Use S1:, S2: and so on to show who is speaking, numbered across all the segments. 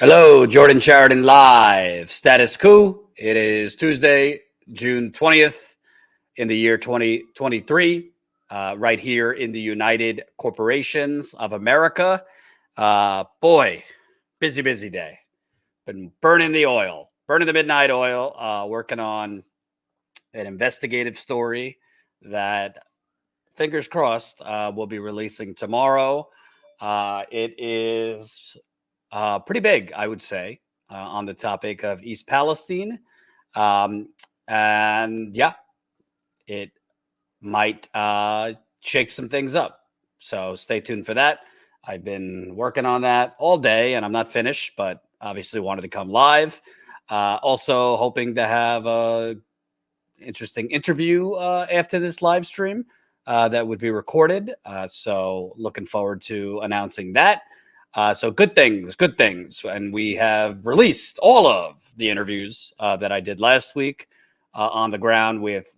S1: Hello, Jordan Chariton live. Status Coup. It is Tuesday, June 20th in the year 2023, right here in the United Corporations of America. Boy, busy day. Been burning the oil, burning the midnight oil, working on an investigative story that, fingers crossed, we'll be releasing tomorrow. It is pretty big, I would say, on the topic of East Palestine. And yeah, it might shake some things up. So stay tuned for that. I've been working on that all day and I'm not finished, but obviously wanted to come live. Also hoping to have a interesting interview after this live stream that would be recorded. So looking forward to announcing that. So good things. And we have released all of the interviews that I did last week on the ground with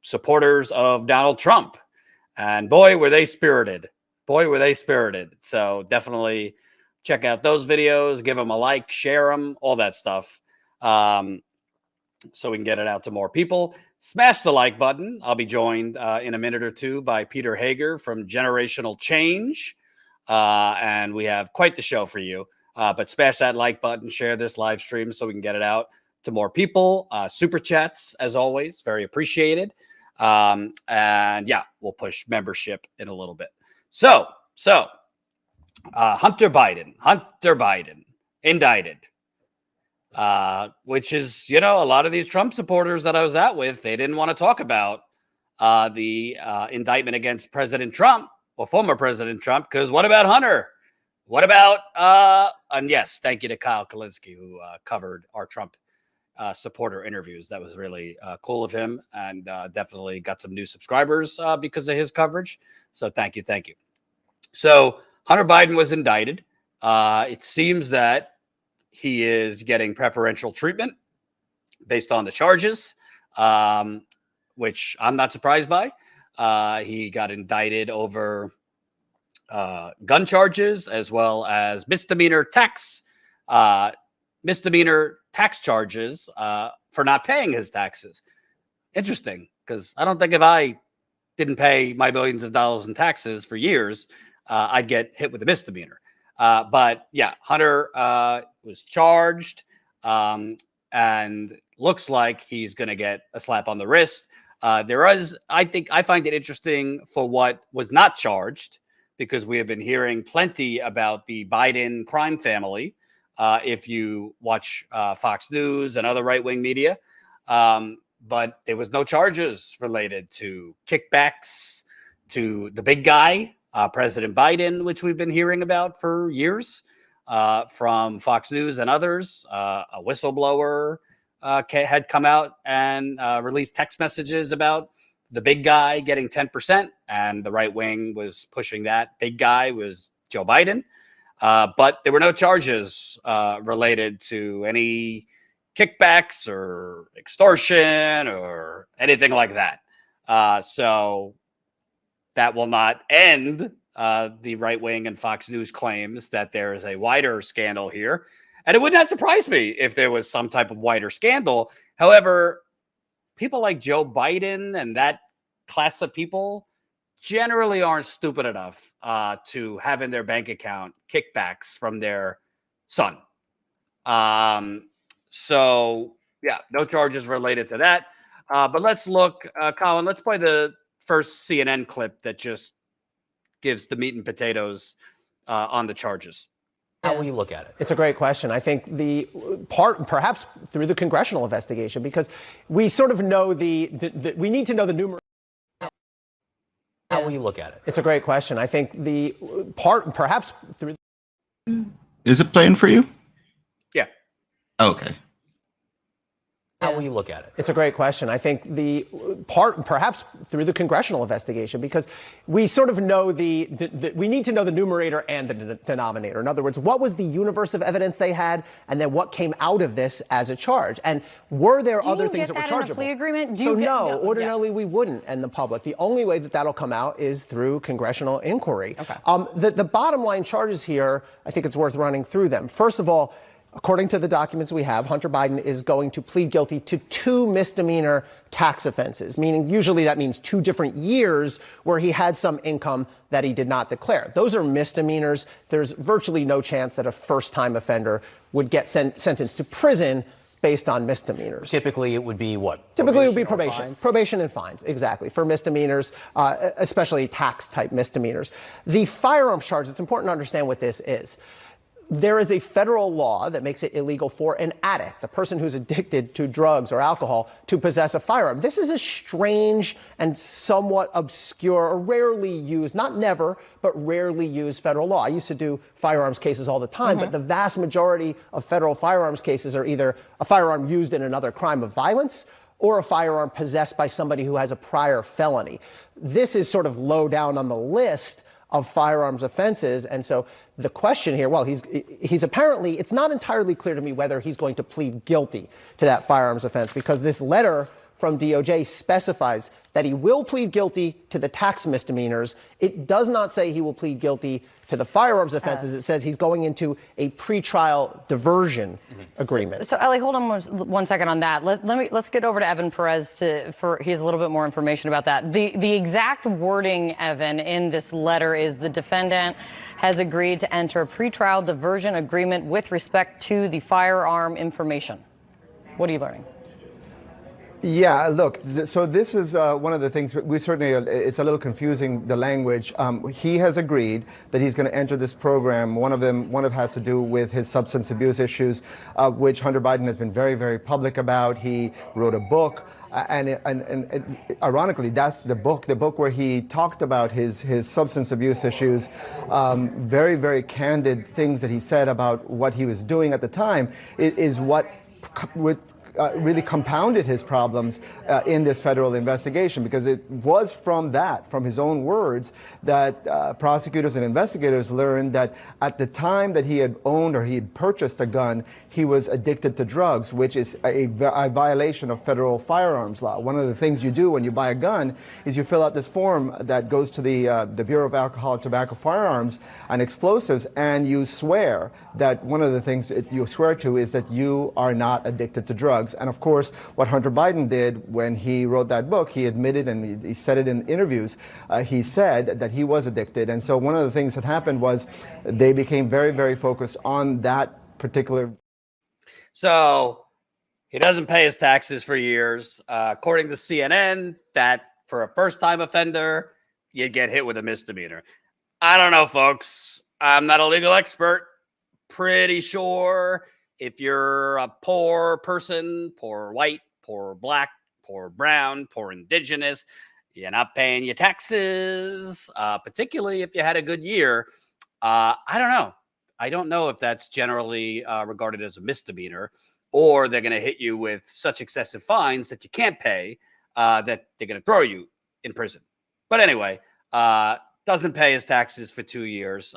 S1: supporters of Donald Trump. And boy, were they spirited. So definitely check out those videos, give them a like, share them, all that stuff. So we can get it out to more people. Smash the like button. I'll be joined in a minute or two by Peter Hager from Generational Change. And we have quite the show for you. But smash that like button, share this live stream so we can get it out to more people. Super chats, as always, very appreciated. And yeah, we'll push membership in a little bit. So Hunter Biden indicted, which is, a lot of these Trump supporters that I was out with, they didn't want to talk about the indictment against President Trump. Well, former President Trump, because what about Hunter? What about, and yes, thank you to Kyle Kalinske, who covered our Trump supporter interviews. That was really cool of him and definitely got some new subscribers because of his coverage. So thank you. So Hunter Biden was indicted. It seems that he is getting preferential treatment based on the charges, which I'm not surprised by. He got indicted over gun charges as well as misdemeanor tax charges for not paying his taxes. Interesting, because I don't think if I didn't pay my millions of dollars in taxes for years, I'd get hit with a misdemeanor. But yeah, Hunter was charged and looks like he's going to get a slap on the wrist. I find it interesting for what was not charged, because we have been hearing plenty about the Biden crime family. If you watch Fox News and other right-wing media, but there was no charges related to kickbacks to the big guy, President Biden, which we've been hearing about for years from Fox News and others. A whistleblower had come out and released text messages about the big guy getting 10%, and the right wing was pushing that. Big guy was Joe Biden, but there were no charges related to any kickbacks or extortion or anything like that. So that will not end the right wing and Fox News claims that there is a wider scandal here. And it would not surprise me if there was some type of wider scandal. However, people like Joe Biden and that class of people generally aren't stupid enough to have in their bank account kickbacks from their son. So, yeah, no charges related to that. But let's look, Colin, let's play the first CNN clip that just gives the meat and potatoes on the charges.
S2: How will you look at it? It's a great question. I think the part, perhaps through the congressional investigation, because we sort of know we need to know the numerator. How will you look at it? It's a great question. I think the part, perhaps through.
S3: Is it playing for you?
S1: Yeah.
S3: Okay.
S2: How will you look at it? It's a great question. I think the part, perhaps through the congressional investigation, because we sort of know we need to know the numerator and the denominator. In other words, what was the universe of evidence they had, and then what came out of this as a charge? And were there other things that were chargeable?
S4: Plea agreement?
S2: Ordinarily we wouldn't, and the public. The only way that that'll come out is through congressional inquiry.
S4: Okay.
S2: The bottom line charges here, I think it's worth running through them. First of all, according to the documents we have, Hunter Biden is going to plead guilty to 2 misdemeanor tax offenses, meaning usually that means 2 different years where he had some income that he did not declare. Those are misdemeanors. There's virtually no chance that a first-time offender would get sentenced to prison based on misdemeanors.
S4: Typically, it would be what?
S2: Typically, it would be probation. Probation and fines, exactly, for misdemeanors, especially tax-type misdemeanors. The firearms charge, it's important to understand what this is. There is a federal law that makes it illegal for an addict, a person who's addicted to drugs or alcohol, to possess a firearm. This is a strange and somewhat obscure, or rarely used, not never, but rarely used federal law. I used to do firearms cases all the time, but the vast majority of federal firearms cases are either a firearm used in another crime of violence or a firearm possessed by somebody who has a prior felony. This is sort of low down on the list of firearms offenses. And so the question here, well, he's apparently, it's not entirely clear to me whether he's going to plead guilty to that firearms offense, because this letter from DOJ specifies that he will plead guilty to the tax misdemeanors. It does not say he will plead guilty to the firearms offenses. It says he's going into a pretrial diversion agreement.
S5: So Ellie, hold on one second on that. Let's get over to Evan Perez for he has a little bit more information about that. The exact wording, Evan, in this letter is the defendant has agreed to enter a pretrial diversion agreement with respect to the firearm information. What are you learning?
S6: Yeah, look, so this is one of the things we certainly, it's a little confusing, the language. He has agreed that he's going to enter this program. One of it has to do with his substance abuse issues, which Hunter Biden has been very, very public about. He wrote a book. And ironically, that's the book where he talked about his substance abuse issues, very, very candid things that he said about what he was doing at the time is what really compounded his problems in this federal investigation, because it was from his own words, that prosecutors and investigators learned that at the time that he had owned or he had purchased a gun, he was addicted to drugs, which is a violation of federal firearms law. One of the things you do when you buy a gun is you fill out this form that goes to the Bureau of Alcohol, Tobacco, Firearms, and Explosives, and you swear that one of the things that you swear to is that you are not addicted to drugs. And of course, what Hunter Biden did when he wrote that book, he admitted, and he said it in interviews, he said that he was addicted. And so one of the things that happened was they became very, very focused on that particular.
S1: So he doesn't pay his taxes for years. According to CNN, that for a first-time offender, you get hit with a misdemeanor. I don't know, folks. I'm not a legal expert. Pretty sure if you're a poor person, poor white, poor black, poor brown, poor indigenous, you're not paying your taxes, particularly if you had a good year. I don't know. I don't know if that's generally regarded as a misdemeanor, or they're going to hit you with such excessive fines that you can't pay, that they're going to throw you in prison. But anyway, doesn't pay his taxes for 2 years.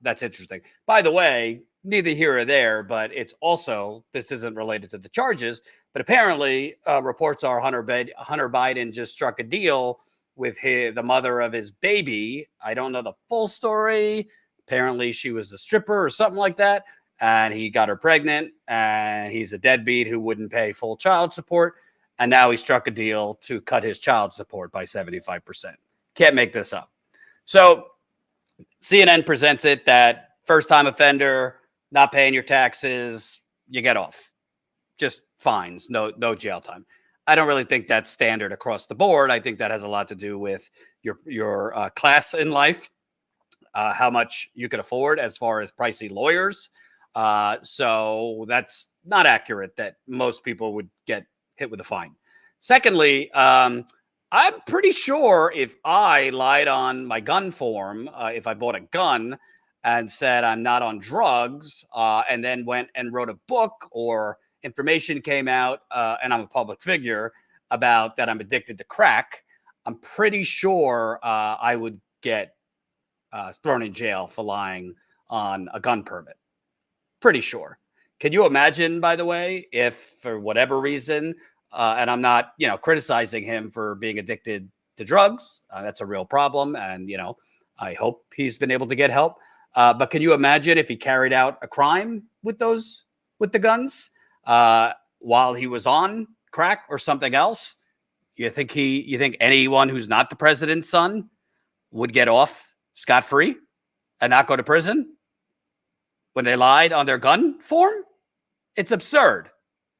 S1: That's interesting. By the way, neither here or there, but it's also, this isn't related to the charges, but apparently reports are Hunter Biden just struck a deal with the mother of his baby. I don't know the full story. Apparently she was a stripper or something like that, and he got her pregnant, and he's a deadbeat who wouldn't pay full child support, and now he struck a deal to cut his child support by 75%. Can't make this up. So CNN presents it that first-time offender, not paying your taxes, you get off. Just fines, no jail time. I don't really think that's standard across the board. I think that has a lot to do with your class in life, how much you can afford as far as pricey lawyers. So that's not accurate that most people would get hit with a fine. Secondly, I'm pretty sure if I lied on my gun form, if I bought a gun and said I'm not on drugs, and then went and wrote a book or information came out, and I'm a public figure, about that I'm addicted to crack, I'm pretty sure I would get thrown in jail for lying on a gun permit. Pretty sure. Can you imagine, by the way, if for whatever reason, and I'm not, criticizing him for being addicted to drugs, that's a real problem, and, I hope he's been able to get help. But can you imagine if he carried out a crime with those with the guns while he was on crack or something else, you think anyone who's not the president's son would get off scot-free and not go to prison when they lied on their gun form? It's absurd.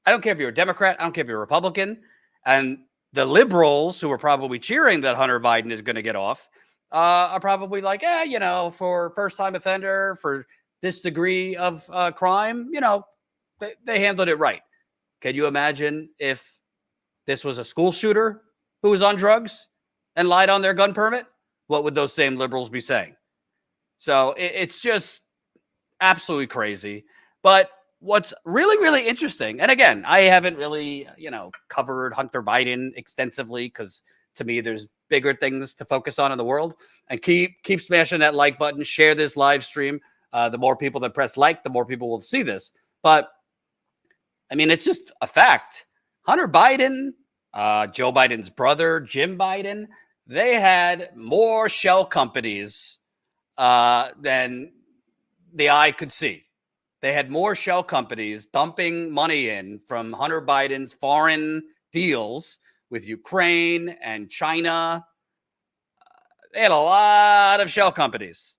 S1: I don't care if you're a Democrat. I don't care if you're a Republican. And the liberals who are probably cheering that Hunter Biden is going to get off are probably like, for first-time offender, for this degree of crime, they handled it right. Can you imagine if this was a school shooter who was on drugs and lied on their gun permit? What would those same liberals be saying? So it's just absolutely crazy. But what's really, really interesting, and again, I haven't really, covered Hunter Biden extensively because to me, there's bigger things to focus on in the world. And keep smashing that like button, share this live stream. The more people that press like, the more people will see this. But I mean, it's just a fact. Hunter Biden, Joe Biden's brother, Jim Biden, they had more shell companies than the eye could see. They had more shell companies dumping money in from Hunter Biden's foreign deals with Ukraine and China. They had a lot of shell companies.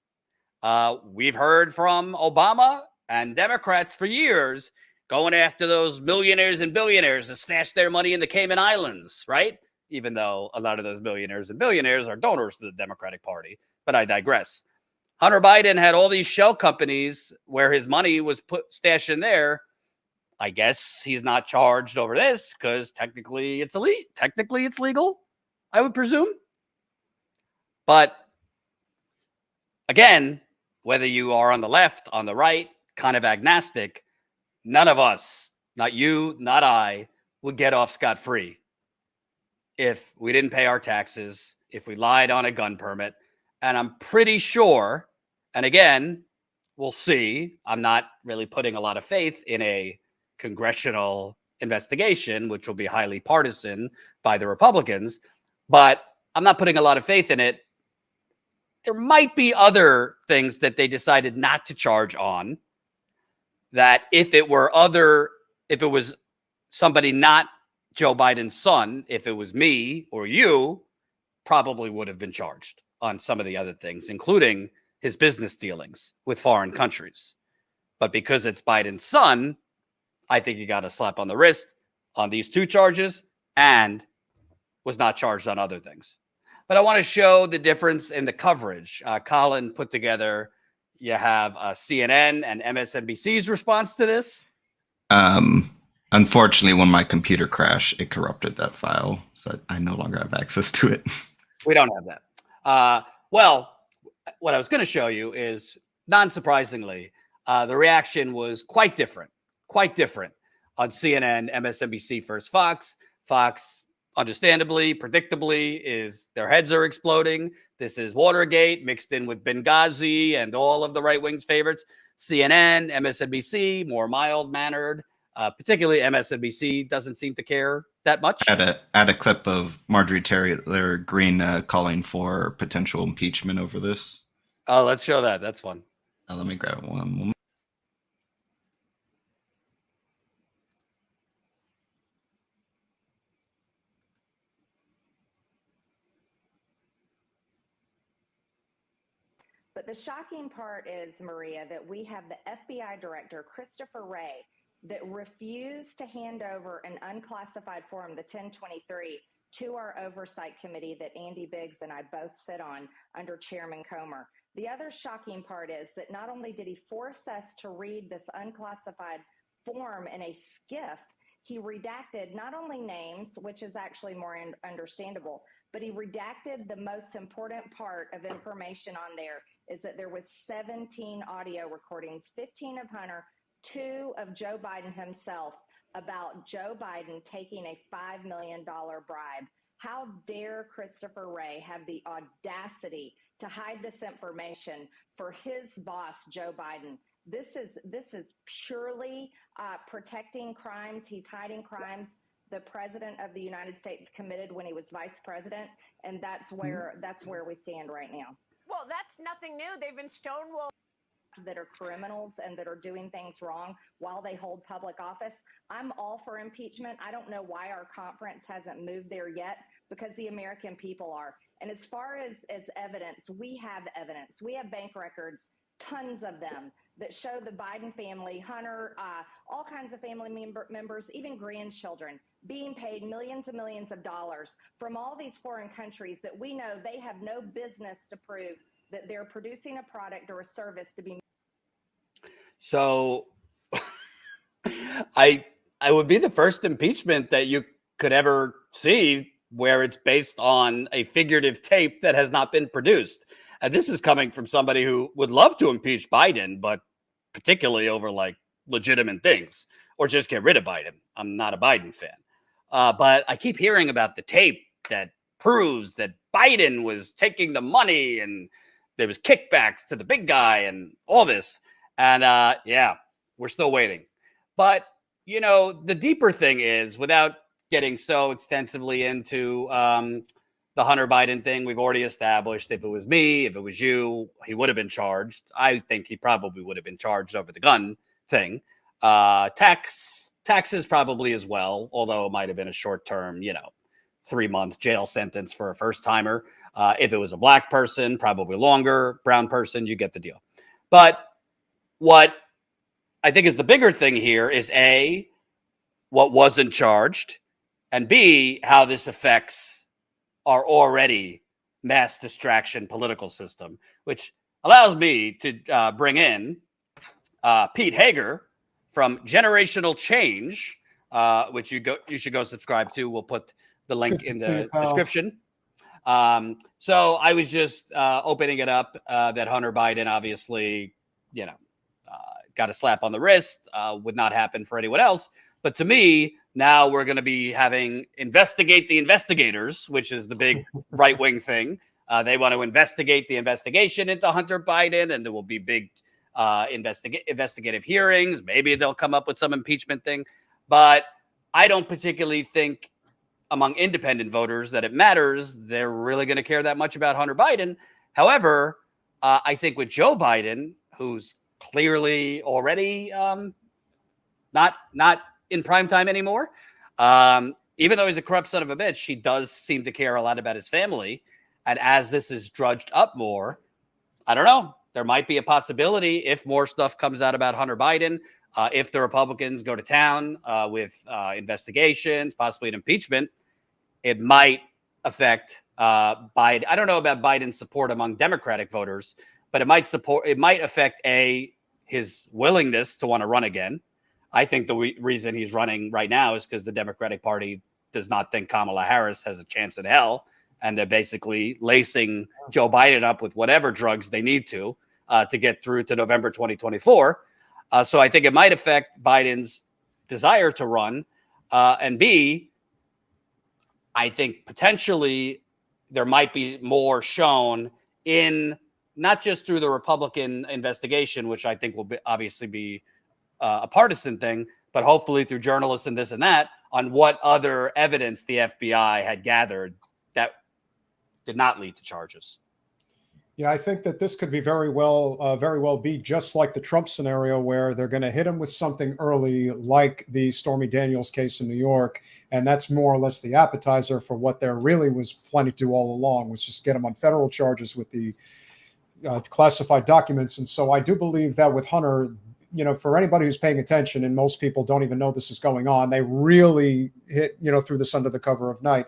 S1: We've heard from Obama and Democrats for years going after those millionaires and billionaires that snatched their money in the Cayman Islands, right? Even though a lot of those millionaires and billionaires are donors to the Democratic Party. But I digress. Hunter Biden had all these shell companies where his money was stashed in there. I guess he's not charged over this because technically it's illegal. Technically it's legal, I would presume. But again, whether you are on the left, on the right, kind of agnostic, none of us, not you, not I, would get off scot-free if we didn't pay our taxes, if we lied on a gun permit. And I'm pretty sure, and again, we'll see, I'm not really putting a lot of faith in a congressional investigation, which will be highly partisan by the Republicans, but I'm not putting a lot of faith in it. There might be other things that they decided not to charge on that if it was somebody not Joe Biden's son, if it was me or you, probably would have been charged on some of the other things, including his business dealings with foreign countries. But because it's Biden's son, I think he got a slap on the wrist on these two charges and was not charged on other things. But I want to show the difference in the coverage. Colin put together, you have CNN and MSNBC's response to this.
S3: Unfortunately, when my computer crashed, it corrupted that file, so I no longer have access to it.
S1: We don't have that. Well, what I was going to show you is, non-surprisingly, the reaction was quite different on CNN, MSNBC versus Fox. Fox, understandably, predictably, their heads are exploding. This is Watergate mixed in with Benghazi and all of the right wing's favorites. CNN, MSNBC, more mild-mannered. Particularly MSNBC doesn't seem to care that much.
S3: Add a clip of Marjorie Taylor Greene calling for potential impeachment over this.
S1: Oh, let's show that. That's fun.
S3: Let me grab one moment.
S4: But the shocking part is, Maria, that we have the FBI director, Christopher Wray, that refused to hand over an unclassified form, the 1023, to our oversight committee that Andy Biggs and I both sit on under Chairman Comer. The other shocking part is that not only did he force us to read this unclassified form in a skiff, he redacted not only names, which is actually more understandable, but he redacted the most important part of information on there is that there was 17 audio recordings, 15 of Hunter, 2 of Joe Biden himself, about Joe Biden taking a $5 million bribe. How dare Christopher Wray have the audacity to hide this information for his boss, Joe Biden? This is purely protecting crimes. He's hiding crimes the president of the United States committed when he was vice president, and that's where we stand right now.
S7: Well, that's nothing new. They've been stonewalling.
S4: that are criminals and that are doing things wrong while they hold public office. I'm all for impeachment. I don't know why our conference hasn't moved there yet, because the American people are. And as far as evidence, we have evidence. We have bank records, tons of them, that show the Biden family, Hunter, all kinds of family members, even grandchildren, being paid millions and millions of dollars from all these foreign countries that we know they have no business to prove that they're producing a product or a service to be.
S1: So I would be the first impeachment that you could ever see where it's based on a figurative tape that has not been produced. And this is coming from somebody who would love to impeach Biden, but particularly over like legitimate things, or just get rid of Biden. I'm not a Biden fan. But I keep hearing about the tape that proves that Biden was taking the money and there was kickbacks to the big guy and all this. And yeah, we're still waiting. But, you know, the deeper thing is, without getting so extensively into the Hunter Biden thing, we've already established if it was me, if it was you, he would have been charged. I think he probably would have been charged over the gun thing. Taxes probably as well, although it might have been a short-term, 3-month jail sentence for a first-timer. If it was a black person, probably longer. Brown person, you get the deal. But what I think is the bigger thing here is A, what wasn't charged, and B, how this affects our already mass distraction political system, which allows me to bring in Pete Hager from Generational Change, which you should go subscribe to. We'll put the link in the description. So I was just opening it up that Hunter Biden obviously, got a slap on the wrist, would not happen for anyone else. But to me, now we're going to be having investigate the investigators, which is the big right-wing thing. They want to investigate the investigation into Hunter Biden, and there will be big investigative hearings. Maybe they'll come up with some impeachment thing. But I don't particularly think among independent voters that it matters. They're really going to care that much about Hunter Biden. However, I think with Joe Biden, who's clearly already not in prime time anymore, even though he's a corrupt son of a bitch, he does seem to care a lot about his family. And as this is drudged up more, I don't know. There might be a possibility if more stuff comes out about Hunter Biden, if the Republicans go to town with investigations, possibly an impeachment, it might affect Biden. I don't know about Biden's support among Democratic voters, but it might affect his willingness to want to run again. I think the reason he's running right now is because the Democratic Party does not think Kamala Harris has a chance in hell. And they're basically lacing Joe Biden up with whatever drugs they need to get through to November 2024. So I think it might affect Biden's desire to run. And B, I think potentially there might be more shown in not just through the Republican investigation, which I think will obviously be a partisan thing, but hopefully through journalists and this and that, on what other evidence the FBI had gathered that did not lead to charges.
S7: Yeah, I think that this could be very well be just like the Trump scenario, where they're going to hit him with something early, like the Stormy Daniels case in New York, and that's more or less the appetizer for what there really was planning to do all along, was just get him on federal charges with the classified documents. And so I do believe that with Hunter, for anybody who's paying attention, and most people don't even know this is going on, they really hit, through this under the cover of night.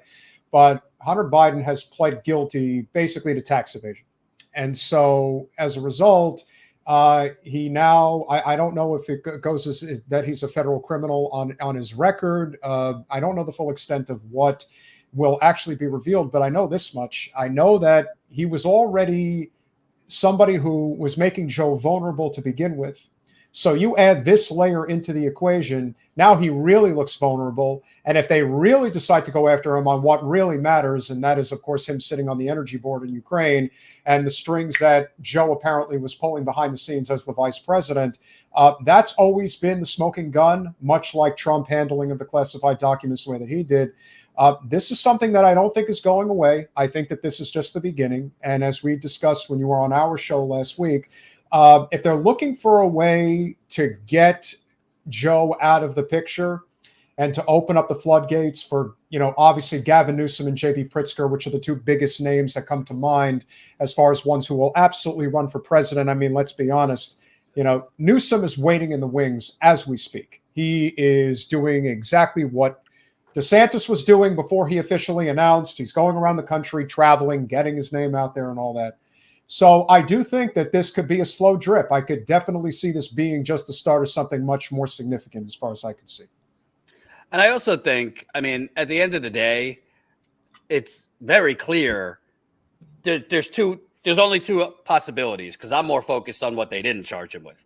S7: But Hunter Biden has pled guilty basically to tax evasion. And so as a result, he now, I don't know if it goes as that he's a federal criminal on his record. I don't know the full extent of what will actually be revealed, but I know this much. I know that he was already somebody who was making Joe vulnerable to begin with. So you add this layer into the equation, now he really looks vulnerable. And if they really decide to go after him on what really matters, and that is, of course, him sitting on the energy board in Ukraine and the strings that Joe apparently was pulling behind the scenes as the vice president, that's always been the smoking gun, much like Trump handling of the classified documents the way that he did. This is something that I don't think is going away. I think that this is just the beginning. And as we discussed when you were on our show last week, If they're looking for a way to get Joe out of the picture and to open up the floodgates for, obviously Gavin Newsom and J.B. Pritzker, which are the two biggest names that come to mind as far as ones who will absolutely run for president. I mean, let's be honest, Newsom is waiting in the wings as we speak. He is doing exactly what DeSantis was doing before he officially announced. He's going around the country, traveling, getting his name out there and all that. So I do think that this could be a slow drip. I could definitely see this being just the start of something much more significant as far as I can see.
S1: And I also think, I mean, at the end of the day, it's very clear there's only two possibilities, because I'm more focused on what they didn't charge him with.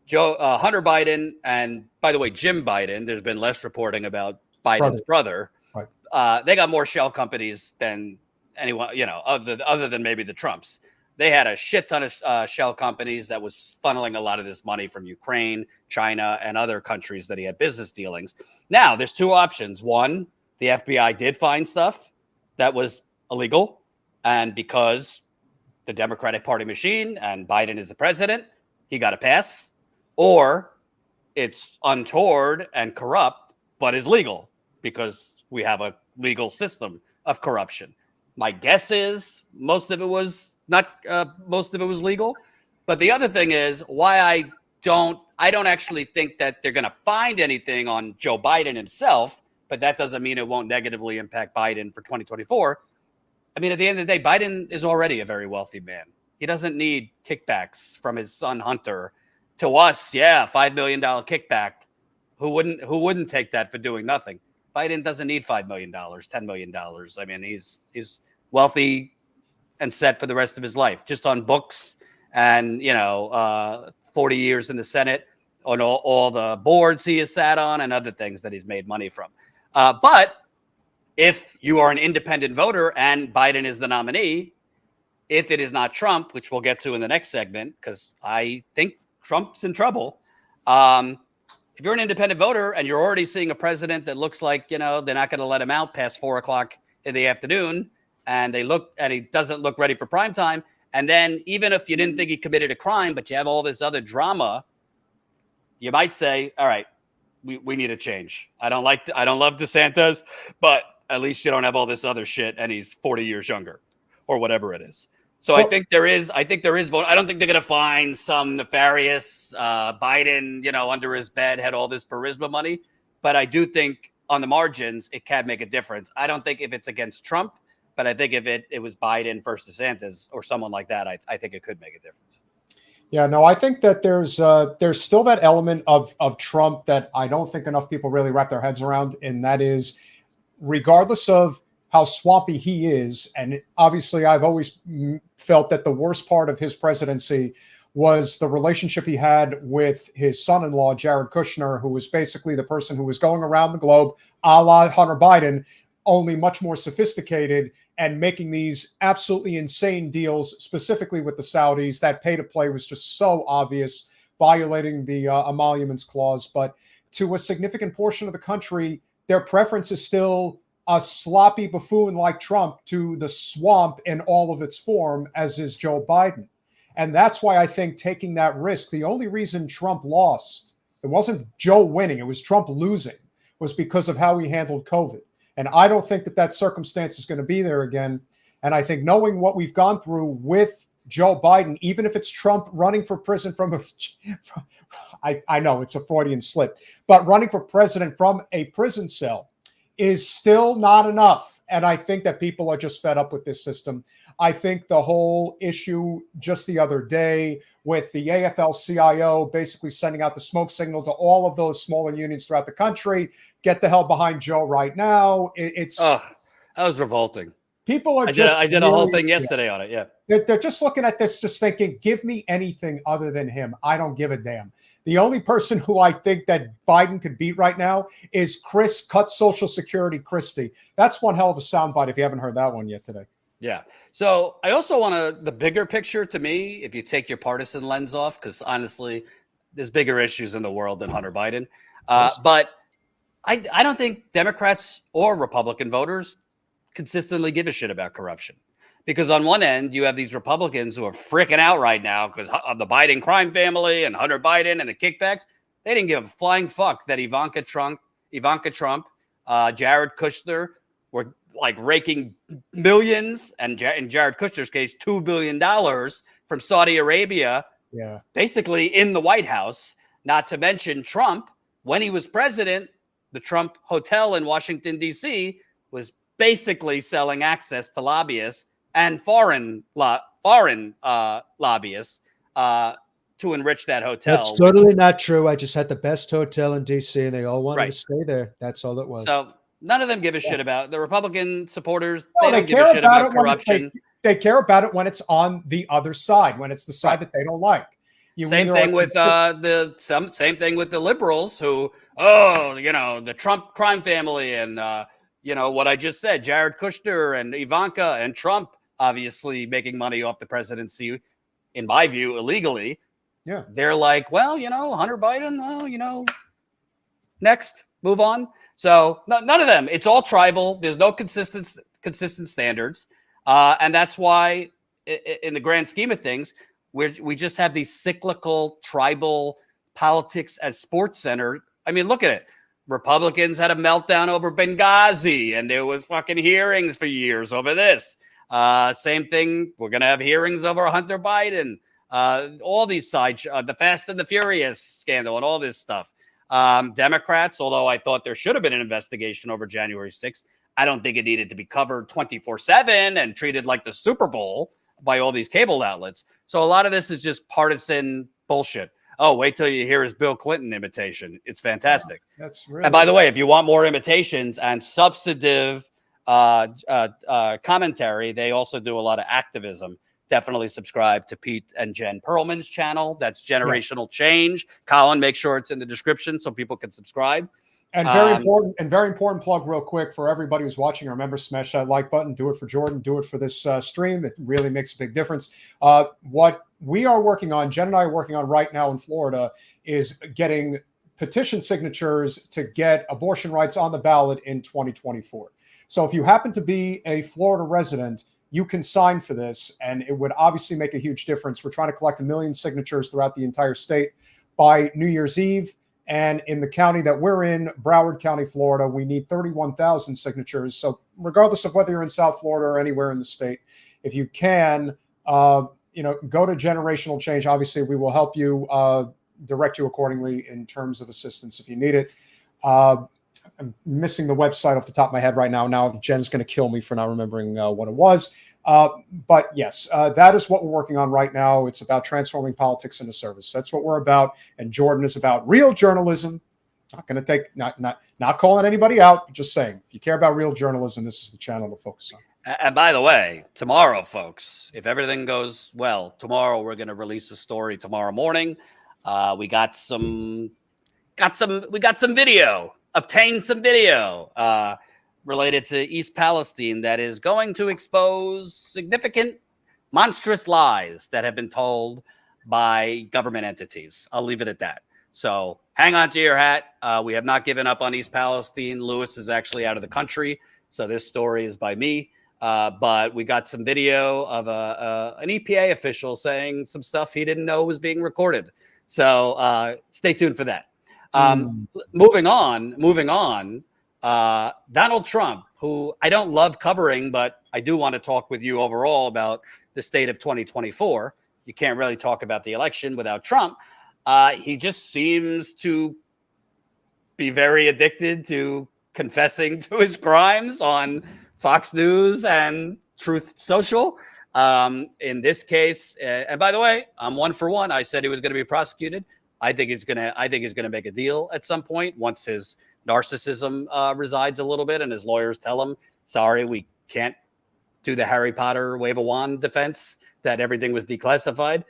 S1: Hunter Biden, and by the way, Jim Biden, there's been less reporting about Biden's brother.
S7: Right.
S1: They got more shell companies than anyone, other than maybe the Trumps. They had a shit ton of shell companies that was funneling a lot of this money from Ukraine, China, and other countries that he had business dealings. Now, there's two options. One, the FBI did find stuff that was illegal, and because the Democratic Party machine and Biden is the president, he got a pass. Or it's untoward and corrupt, but is legal because we have a legal system of corruption. My guess is most of it was legal. But the other thing is why I don't actually think that they're going to find anything on Joe Biden himself, but that doesn't mean it won't negatively impact Biden for 2024. I mean, at the end of the day, Biden is already a very wealthy man. He doesn't need kickbacks from his son Hunter. To us, yeah, $5 million kickback. Who wouldn't take that for doing nothing? Biden doesn't need $5 million, $10 million. I mean, he's wealthy and set for the rest of his life, just on books and 40 years in the Senate, on all the boards he has sat on and other things that he's made money from. But if you are an independent voter and Biden is the nominee, if it is not Trump, which we'll get to in the next segment, because I think Trump's in trouble. If you're an independent voter and you're already seeing a president that looks like, they're not going to let him out past 4:00 in the afternoon, and he doesn't look ready for prime time. And then even if you didn't think he committed a crime, but you have all this other drama, you might say, all right, we need a change. I don't love DeSantis, but at least you don't have all this other shit and he's 40 years younger or whatever it is. So I think there is vote. I don't think they're going to find some nefarious Biden, under his bed had all this charisma money. But I do think on the margins, it can make a difference. I don't think if it's against Trump, but I think if it was Biden versus DeSantis or someone like that, I think it could make a difference.
S7: Yeah, no, I think that there's still that element of Trump that I don't think enough people really wrap their heads around. And that is, regardless of how swampy he is, and obviously I've always felt that the worst part of his presidency was the relationship he had with his son-in-law, Jared Kushner, who was basically the person who was going around the globe, a la Hunter Biden, only much more sophisticated and making these absolutely insane deals, specifically with the Saudis. That pay to play was just so obvious, violating the emoluments clause. But to a significant portion of the country, their preference is still a sloppy buffoon like Trump to the swamp in all of its form, as is Joe Biden. And that's why I think taking that risk, the only reason Trump lost, it wasn't Joe winning, it was Trump losing, was because of how he handled COVID. And I don't think that circumstance is going to be there again. And I think knowing what we've gone through with Joe Biden, even if it's Trump running for prison I know it's a Freudian slip, but running for president from a prison cell is still not enough. And I think that people are just fed up with this system. I think the whole issue just the other day with the AFL-CIO basically sending out the smoke signal to all of those smaller unions throughout the country, get the hell behind Joe right now.
S1: That was revolting.
S7: People are
S1: I did a whole thing yesterday on it. Yeah.
S7: They're just looking at this, just thinking, give me anything other than him. I don't give a damn. The only person who I think that Biden could beat right now is Chris Cut Social Security Christie. That's one hell of a soundbite if you haven't heard that one yet today.
S1: Yeah. So I also want the bigger picture to me, if you take your partisan lens off, because honestly, there's bigger issues in the world than Hunter Biden. But I don't think Democrats or Republican voters consistently give a shit about corruption. Because on one end, you have these Republicans who are freaking out right now because of the Biden crime family and Hunter Biden and the kickbacks. They didn't give a flying fuck that Ivanka Trump, Jared Kushner were like raking millions, and in Jared Kushner's case, $2 billion from Saudi Arabia, basically in the White House. Not to mention Trump, when he was president, the Trump Hotel in Washington, D.C. was basically selling access to lobbyists and foreign lobbyists to enrich that hotel.
S8: That's totally not true. I just had the best hotel in D.C. and they all wanted to stay there. That's all it was.
S1: So none of them give a shit about the Republican supporters.
S7: No,
S1: they don't give a shit about corruption.
S7: They care about it when it's on the other side, when it's the side that they don't like.
S1: Same thing with the liberals who, the Trump crime family and what I just said, Jared Kushner and Ivanka and Trump obviously making money off the presidency, in my view, illegally.
S7: Yeah.
S1: They're like, well, Hunter Biden, next, move on. So none of them. It's all tribal. There's no consistent standards. And that's why in the grand scheme of things, we just have these cyclical tribal politics as sports center. I mean, look at it. Republicans had a meltdown over Benghazi, and there was fucking hearings for years over this. Same thing. We're going to have hearings over Hunter Biden. All these the Fast and the Furious scandal and all this stuff. Democrats, although I thought there should have been an investigation over January 6th, I don't think it needed to be covered 24/7 and treated like the Super Bowl by all these cable outlets. So a lot of this is just partisan bullshit. Oh, wait till you hear his Bill Clinton imitation. It's fantastic.
S7: That's really.
S1: And by the way, if you want more imitations and substantive commentary, they also do a lot of activism. Definitely subscribe to Pete and Jen Perlman's channel. That's Generational Change. Colin, make sure it's in the description so people can subscribe.
S7: And very important plug real quick for everybody who's watching. Remember, smash that like button. Do it for Jordan. Do it for this stream. It really makes a big difference. What we are working on, Jen and I are working on right now in Florida, is getting petition signatures to get abortion rights on the ballot in 2024. So if you happen to be a Florida resident, you can sign for this, and it would obviously make a huge difference. We're trying to collect 1 million signatures throughout the entire state by New Year's Eve. And in the county that we're in, Broward County, Florida, we need 31,000 signatures. So regardless of whether you're in South Florida or anywhere in the state, if you can, go to Generational Change. Obviously, we will help you, direct you accordingly in terms of assistance if you need it. I'm missing the website off the top of my head right now. Now Jen's going to kill me for not remembering what it was. But yes, that is what we're working on right now. It's about transforming politics into service. That's what we're about. And Jordan is about real journalism. Not going to not calling anybody out, just saying, if you care about real journalism, this is the channel to focus on.
S1: And by the way, tomorrow, folks, if everything goes well, tomorrow we're going to release a story tomorrow morning. We got some video, obtained some video, related to East Palestine that is going to expose significant, monstrous lies that have been told by government entities. I'll leave it at that. So hang on to your hat. We have not given up on East Palestine. Lewis is actually out of the country, so this story is by me. But we got some video of an EPA official saying some stuff he didn't know was being recorded. So stay tuned for that. Moving on. Donald Trump, who I don't love covering, but I do want to talk with you overall about the state of 2024. You can't really talk about the election without Trump. He just seems to be very addicted to confessing to his crimes on Fox News and Truth Social. In this case, and by the way, I'm 1 for 1. I said he was going to be prosecuted. I think he's going to make a deal at some point once his narcissism resides a little bit and his lawyers tell him, sorry, we can't do the Harry Potter wave a wand defense that everything was declassified.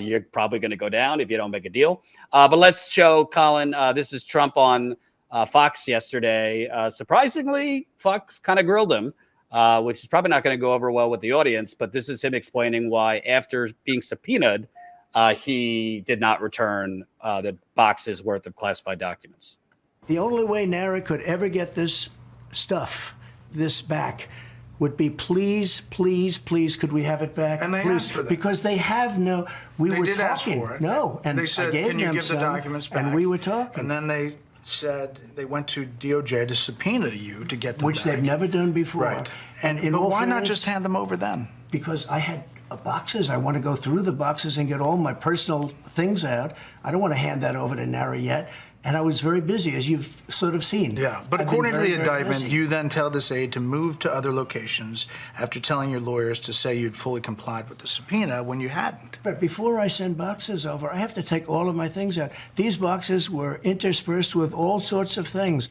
S1: You're probably going to go down if you don't make a deal. But let's show Colin. This is Trump on Fox yesterday. Surprisingly, Fox kind of grilled him, which is probably not going to go over well with the audience. But this is him explaining why, after being subpoenaed, he did not return the boxes worth of classified documents.
S9: The only way NARA could ever get this stuff, this back, would be, please, please, please, could we have it back?
S10: And they
S9: please,
S10: asked for that.
S9: Because they have no. We
S10: They
S9: were
S10: did ask
S9: talking.
S10: for it.
S9: No, and
S10: they said,
S9: I gave
S10: "Can you
S9: them
S10: give the
S9: some,
S10: documents back?"
S9: And we were talking.
S10: And then they said they went to DOJ to subpoena you to get them
S9: Which
S10: back.
S9: they've never done before.
S10: Right.
S9: And in
S10: but
S9: all
S10: why not
S9: fairness,
S10: just hand them over then?
S9: Because I had boxes. I want to go through the boxes and get all my personal things out. I don't want to hand that over to NARA yet. And I was very busy, as you've sort of seen.
S10: Yeah, but
S9: I've been
S10: according to
S9: very,
S10: the
S9: very
S10: indictment,
S9: busy.
S10: you then tell this aide to move to other locations after telling your lawyers to say you'd fully complied with the subpoena when you hadn't.
S9: But before I send boxes over, I have to take all of my things out. These boxes were interspersed with all sorts of things.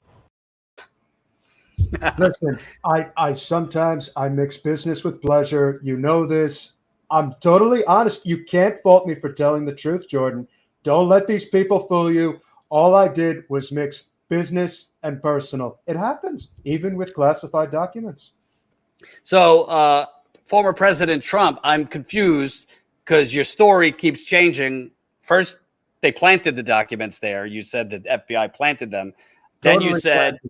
S8: Listen, I sometimes I mix business with pleasure. You know this. I'm totally honest. You can't fault me for telling the truth, Jordan. Don't let these people fool you. All I did was mix business and personal. It happens, even with classified documents.
S1: So, former President Trump, I'm confused because your story keeps changing. First, they planted the documents there. You said that FBI planted them. Then
S8: Totally
S1: you said.
S8: planted.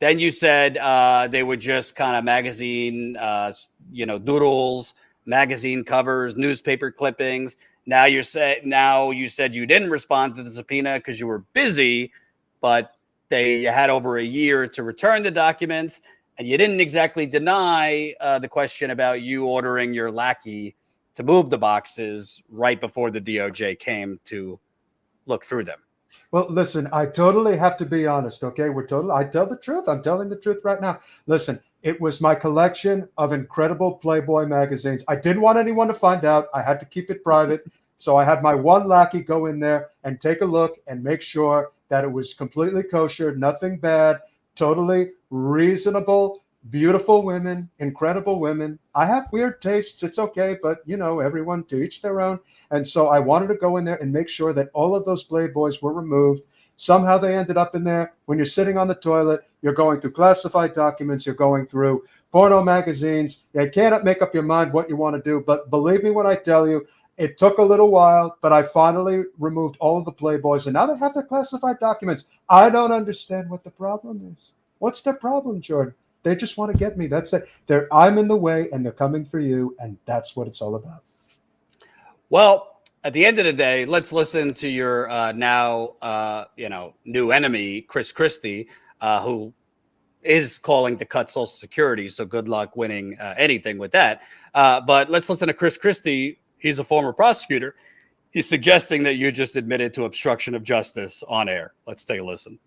S1: Then you said they were just kind of magazine, doodles, magazine covers, newspaper clippings. Now you said you didn't respond to the subpoena because you were busy, but they had over a year to return the documents, and you didn't exactly deny the question about you ordering your lackey to move the boxes right before the DOJ came to look through them.
S8: Well, listen, I totally have to be honest, okay? I tell the truth. I'm telling the truth right now. Listen, it was my collection of incredible Playboy magazines. I didn't want anyone to find out. I had to keep it private. So I had my one lackey go in there and take a look and make sure that it was completely kosher, nothing bad, totally reasonable, beautiful women, incredible women. I have weird tastes. It's okay, but, everyone to each their own. And so I wanted to go in there and make sure that all of those Playboys were removed. Somehow they ended up in there. When you're sitting on the toilet, you're going through classified documents, you're going through porno magazines. You cannot make up your mind what you want to do. But believe me when I tell you, it took a little while, but I finally removed all of the Playboys, and now they have their classified documents. I don't understand what the problem is. What's the problem, Jordan? They just want to get me. That's it. I'm in the way, and they're coming for you, and that's what it's all about.
S1: Well, at the end of the day, let's listen to your new enemy, Chris Christie, who is calling to cut Social Security. So good luck winning anything with that. But let's listen to Chris Christie. He's a former prosecutor. He's suggesting that you just admitted to obstruction of justice on air. Let's take a listen.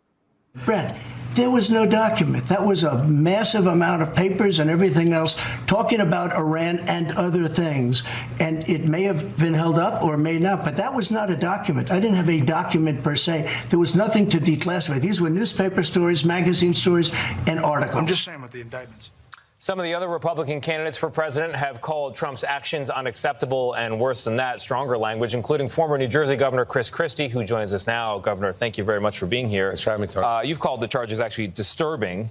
S9: Brett, there was no document. That was a massive amount of papers and everything else talking about Iran and other things. And it may have been held up or may not, but that was not a document. I didn't have a document per se. There was nothing to declassify. These were newspaper stories, magazine stories, and articles.
S10: I'm just saying with the indictments.
S11: Some of the other Republican candidates for president have called Trump's actions unacceptable and, worse than that, stronger language, including former New Jersey Governor Chris Christie, who joins us now. Governor, thank you very much for being here.
S12: Thanks for having me, Tony.
S11: You've called the charges actually disturbing.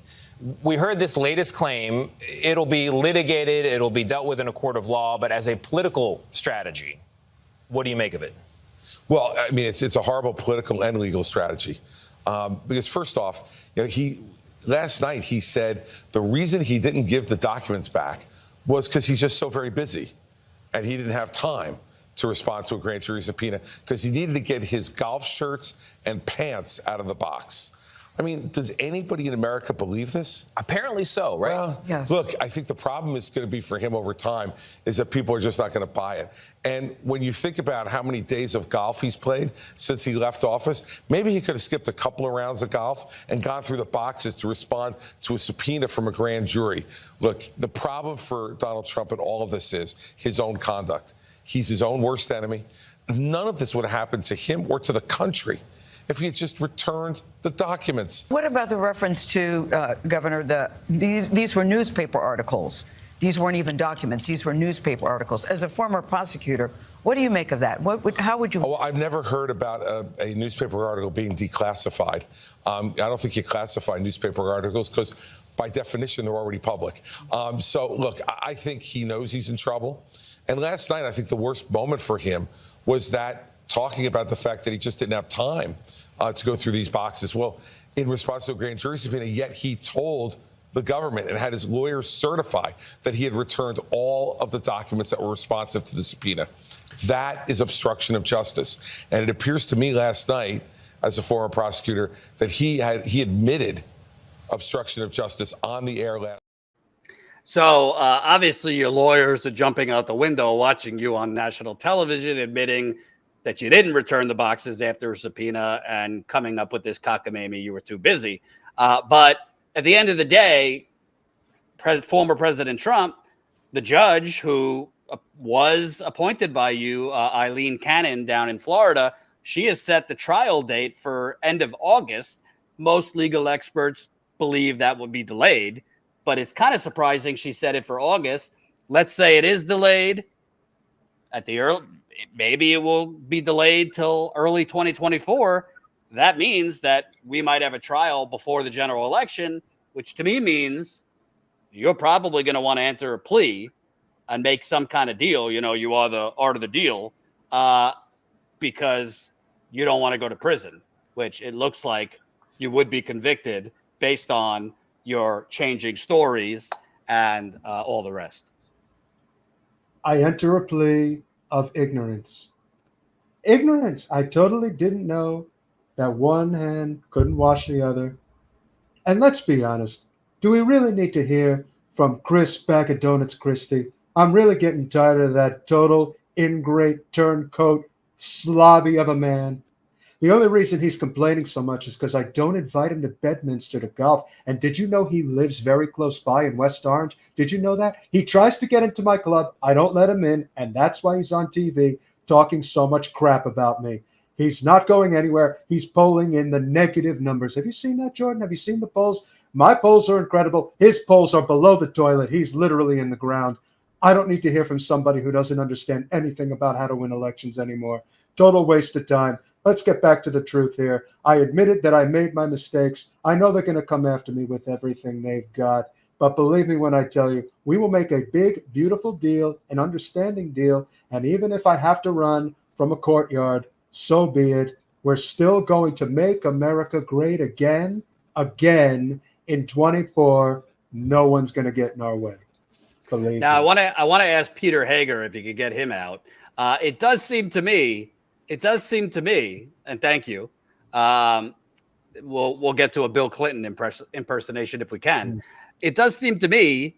S11: We heard this latest claim. It'll be litigated. It'll be dealt with in a court of law. But as a political strategy, what do you make of it?
S12: Well, I mean, it's a horrible political and legal strategy. Because first off, last night he said the reason he didn't give the documents back was because he's just so very busy and he didn't have time to respond to a grand jury subpoena because he needed to get his golf shirts and pants out of the box. I mean, does anybody in America believe this?
S11: Apparently so, right?
S12: Well,
S11: yes.
S12: Look, I think the problem is going to be for him over time is that people are just not going to buy it. And when you think about how many days of golf he's played since he left office, maybe he could have skipped a couple of rounds of golf and gone through the boxes to respond to a subpoena from a grand jury. Look, the problem for Donald Trump in all of this is his own conduct. He's his own worst enemy. None of this would have happened to him or to the country if he had just returned the documents.
S13: What about the reference to, Governor, these were newspaper articles? These weren't even documents. These were newspaper articles. As a former prosecutor, what do you make of that? How would you?
S12: Oh, I've never heard about a newspaper article being declassified. I don't think you classify newspaper articles because, by definition, they're already public. So, look, I think he knows he's in trouble. And last night, I think the worst moment for him was that talking about the fact that he just didn't have time to go through these boxes. Well, in response to a grand jury subpoena, yet he told the government and had his lawyers certify that he had returned all of the documents that were responsive to the subpoena. That is obstruction of justice. And it appears to me last night, as a former prosecutor, that he admitted obstruction of justice on the air last.
S1: So obviously your lawyers are jumping out the window watching you on national television, admitting that you didn't return the boxes after a subpoena and coming up with this cockamamie, you were too busy. But at the end of the day, former President Trump, the judge who was appointed by you, Eileen Cannon down in Florida, she has set the trial date for end of August. Most legal experts believe that would be delayed, but it's kind of surprising she set it for August. Let's say it is delayed at the early, maybe it will be delayed till early 2024. That means that we might have a trial before the general election, which to me means you're probably going to want to enter a plea and make some kind of deal. You know, you are the art of the deal, because you don't want to go to prison, which it looks like you would be convicted based on your changing stories and all the rest.
S8: I enter a plea of ignorance. Ignorance. I totally didn't know that one hand couldn't wash the other. And let's be honest, do we really need to hear from Chris Bag of Donuts Christie? I'm really getting tired of that total ingrate turncoat slobby of a man. The only reason he's complaining so much is because I don't invite him to Bedminster to golf. And did you know he lives very close by in West Orange? Did you know that? He tries to get into my club. I don't let him in. And that's why he's on TV talking so much crap about me. He's not going anywhere. He's polling in the negative numbers. Have you seen that, Jordan? Have you seen the polls? My polls are incredible. His polls are below the toilet. He's literally in the ground. I don't need to hear from somebody who doesn't understand anything about how to win elections anymore. Total waste of time. Let's get back to the truth here. I admitted that I made my mistakes. I know they're going to come after me with everything they've got. But believe me when I tell you, we will make a big, beautiful deal, an understanding deal. And even if I have to run from a courtyard, so be it. We're still going to make America great again in 24. No one's going to get in our way. Believe
S1: now,
S8: me.
S1: I want to ask Peter Hager if you could get him out. It does seem to me, and thank you. We'll get to a Bill Clinton impersonation if we can. It does seem to me,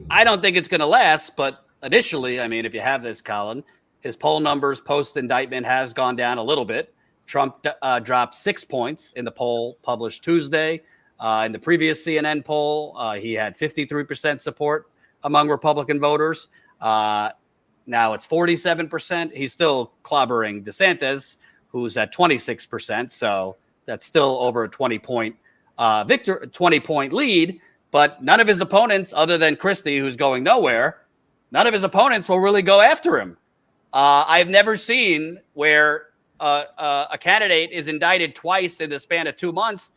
S1: I don't think it's going to last, but initially, I mean, if you have this, Colin, his poll numbers post-indictment has gone down a little bit. Trump dropped 6 points in the poll published Tuesday. In the previous CNN poll, he had 53% support among Republican voters. Now it's 47%. He's still clobbering DeSantis, who's at 26%. So that's still over a 20-point 20-point lead. But none of his opponents, other than Christie, who's going nowhere, none of his opponents will really go after him. I've never seen where a candidate is indicted twice in the span of 2 months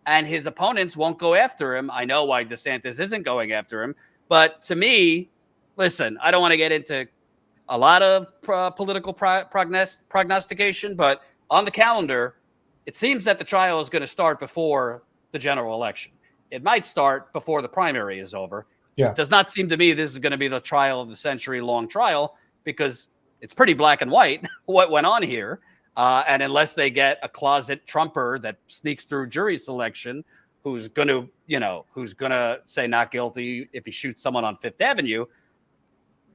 S1: and his opponents won't go after him. I know why DeSantis isn't going after him. But to me, listen, I don't want to get into a lot of political prognostication, but on the calendar, it seems that the trial is going to start before the general election. It might start before the primary is over.
S7: Yeah.
S1: It does not seem to me this is going to be the trial of the century-long trial, because it's pretty black and white what went on here. And unless they get a closet Trumper that sneaks through jury selection, who's going to say not guilty if he shoots someone on Fifth Avenue,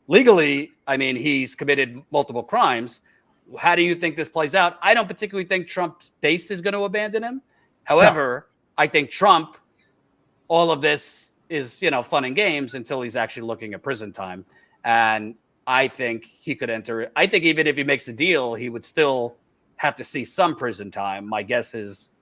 S1: legally, I mean, he's committed multiple crimes. How do you think this plays out? I don't particularly think Trump's base is going to abandon him. However, I think Trump, all of this is, fun and games until he's actually looking at prison time. And I think he could enter. I think even if he makes a deal, he would still have to see some prison time. My guess is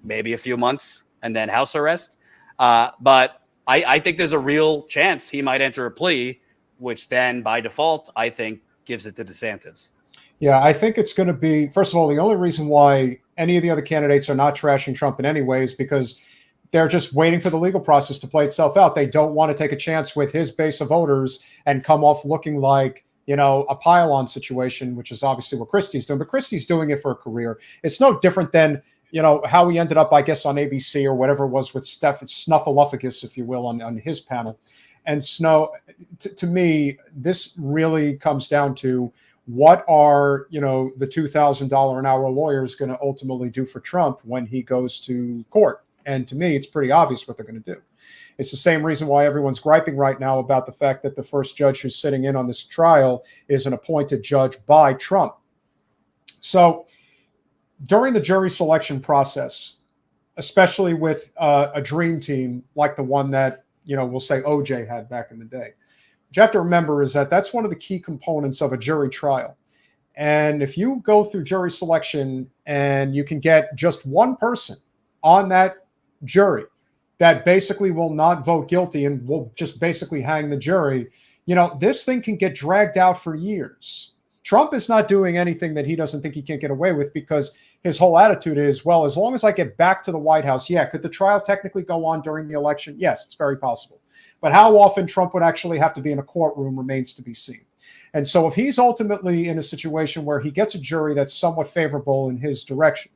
S1: maybe a few months and then house arrest. But I think there's a real chance he might enter a plea, which then by default, I think gives it to DeSantis.
S7: Yeah, I think it's going to be, first of all, the only reason why any of the other candidates are not trashing Trump in any way is because they're just waiting for the legal process to play itself out. They don't want to take a chance with his base of voters and come off looking like a pile-on situation, which is obviously what Christie's doing. But Christie's doing it for a career. It's no different than, how he ended up, I guess, on ABC or whatever it was with Snuffleupagus, if you will, on his panel. And Snow, to me, this really comes down to what are, the $2,000 an hour lawyers going to ultimately do for Trump when he goes to court? And to me, it's pretty obvious what they're going to do. It's the same reason why everyone's griping right now about the fact that the first judge who's sitting in on this trial is an appointed judge by Trump. So during the jury selection process, especially with a dream team like the one that, we'll say OJ had back in the day, what you have to remember is that that's one of the key components of a jury trial. And if you go through jury selection and you can get just one person on that jury that basically will not vote guilty and will just basically hang the jury, this thing can get dragged out for years. Trump is not doing anything that he doesn't think he can't get away with, because his whole attitude is, well, as long as I get back to the White House, could the trial technically go on during the election? Yes, it's very possible. But how often Trump would actually have to be in a courtroom remains to be seen. And so if he's ultimately in a situation where he gets a jury that's somewhat favorable in his direction,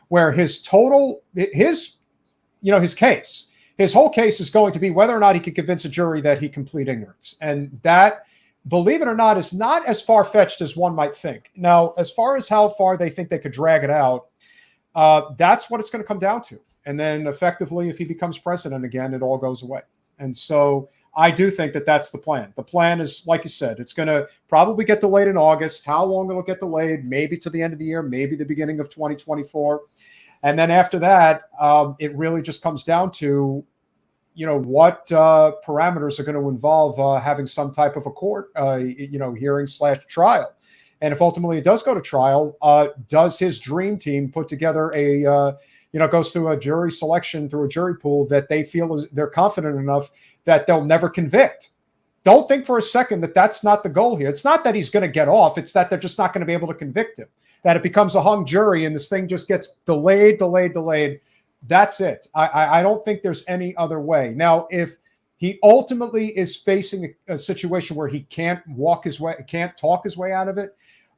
S7: where his whole case is going to be whether or not he can convince a jury that he can plead ignorance. And that, believe it or not, is not as far-fetched as one might think. Now, as far as how far they think they could drag it out, that's what it's going to come down to. And then effectively, if he becomes president again, it all goes away. And so I do think that that's the plan. The plan is, like you said, it's going to probably get delayed in August. How long it'll get delayed? Maybe to the end of the year, maybe the beginning of 2024. And then after that, it really just comes down to, what parameters are going to involve having some type of a court, hearing/trial. And if ultimately it does go to trial, does his dream team put together goes through a jury selection, through a jury pool that they feel they're confident enough that they'll never convict? Don't think for a second that that's not the goal here. It's not that he's going to get off. It's that they're just not going to be able to convict him, that it becomes a hung jury and this thing just gets delayed. That's it. I don't think there's any other way. Now, if he ultimately is facing a situation where he can't talk his way out of it,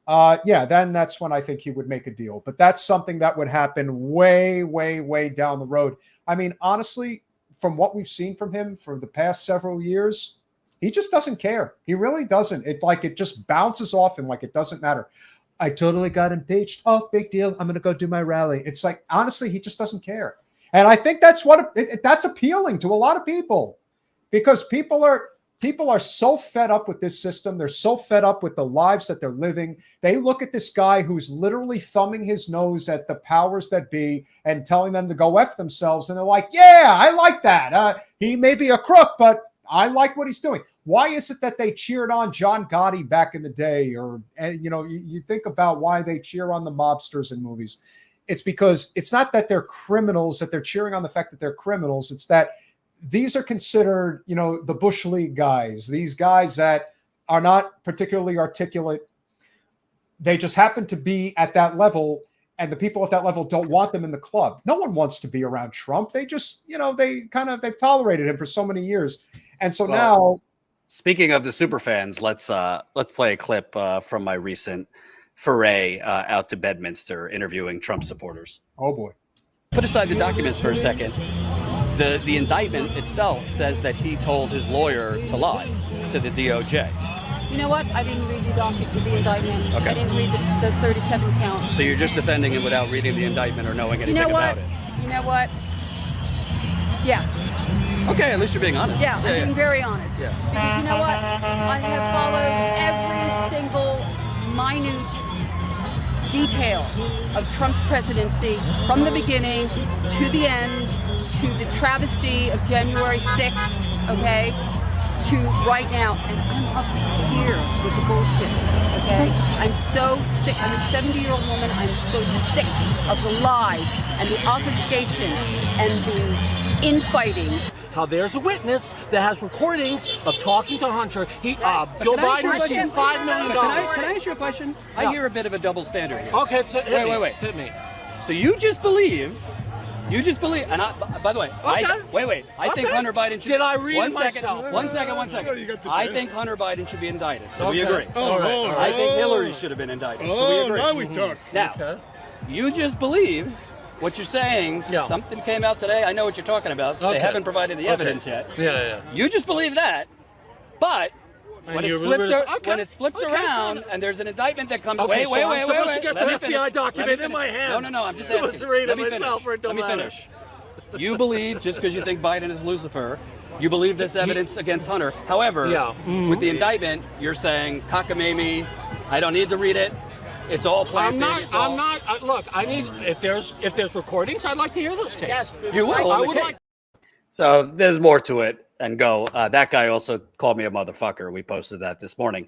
S7: then that's when I think he would make a deal. But that's something that would happen way, way, way down the road. I mean, honestly, from what we've seen from him for the past several years, he just doesn't care. He really doesn't. It just bounces off him like it doesn't matter. I totally got impeached. Oh, big deal. I'm going to go do my rally. It's like, honestly, he just doesn't care. And I think that's that's appealing to a lot of people, because people are so fed up with this system. They're so fed up with the lives that they're living. They look at this guy who's literally thumbing his nose at the powers that be and telling them to go F themselves. And they're like, yeah, I like that. He may be a crook, but I like what he's doing. Why is it that they cheered on John Gotti back in the day? You think about why they cheer on the mobsters in movies. It's because it's not that they're criminals, that they're cheering on the fact that they're criminals. It's that these are considered, the Bush League guys, these guys that are not particularly articulate. They just happen to be at that level, and the people at that level don't want them in the club. No one wants to be around Trump. They just, they've tolerated him for so many years. And so now,
S1: speaking of the super fans, let's play a clip from my recent foray out to Bedminster interviewing Trump supporters.
S7: Oh boy!
S1: Put aside the documents for a second. The indictment itself says that he told his lawyer to lie to the DOJ.
S14: You know what? I didn't read the indictment.
S1: Okay.
S14: I didn't read the 37 counts.
S1: So you're just defending him without reading the indictment or knowing anything about it.
S14: You know what? Yeah.
S1: Okay, at least you're being honest.
S14: Yeah, I'm being very honest.
S1: Yeah.
S14: Because you know what? I have followed every single minute detail of Trump's presidency from the beginning to the end, to the travesty of January 6th, okay, to right now. And I'm up to here with the bullshit, okay? I'm so sick. I'm a 70-year-old woman. I'm so sick of the lies and the obfuscation and the infighting.
S15: How there's a witness that has recordings of talking to Hunter. Joe Biden received $5 million.
S1: Can I ask you a question?
S15: Yeah.
S1: I hear a bit of a double standard here.
S15: Okay,
S1: wait.
S15: Hit me.
S1: So you just believe You just believe, and by the way, I think Hunter Biden should.
S15: Did I read
S1: one
S15: it
S1: second,
S15: myself?
S1: One second. I think Hunter Biden should be indicted. So we agree.
S15: All right.
S1: I think Hillary should have been indicted. So we agree.
S16: Now we talk.
S1: Now, you just believe what you're saying.
S15: Yeah.
S1: Something came out today. I know what you're talking about.
S15: Okay.
S1: They haven't provided the evidence yet.
S15: Yeah.
S1: You just believe that, but. When it's flipped around and there's an indictment that comes.
S15: Okay,
S1: Wait.
S15: I'm supposed to get the FBI document in my hands.
S1: No. I'm just
S15: supposed to read it myself, or it
S1: Let
S15: don't
S1: me finish. You believe just because you think Biden is Lucifer, you believe this evidence against Hunter. However, with the indictment, you're saying cockamamie. I don't need to read it. It's all planted.
S15: Look, I need if there's recordings, I'd like to hear those tapes.
S1: Yes, you will.
S15: I would like.
S1: So there's more to it. And go. That guy also called me a motherfucker. We posted that this morning.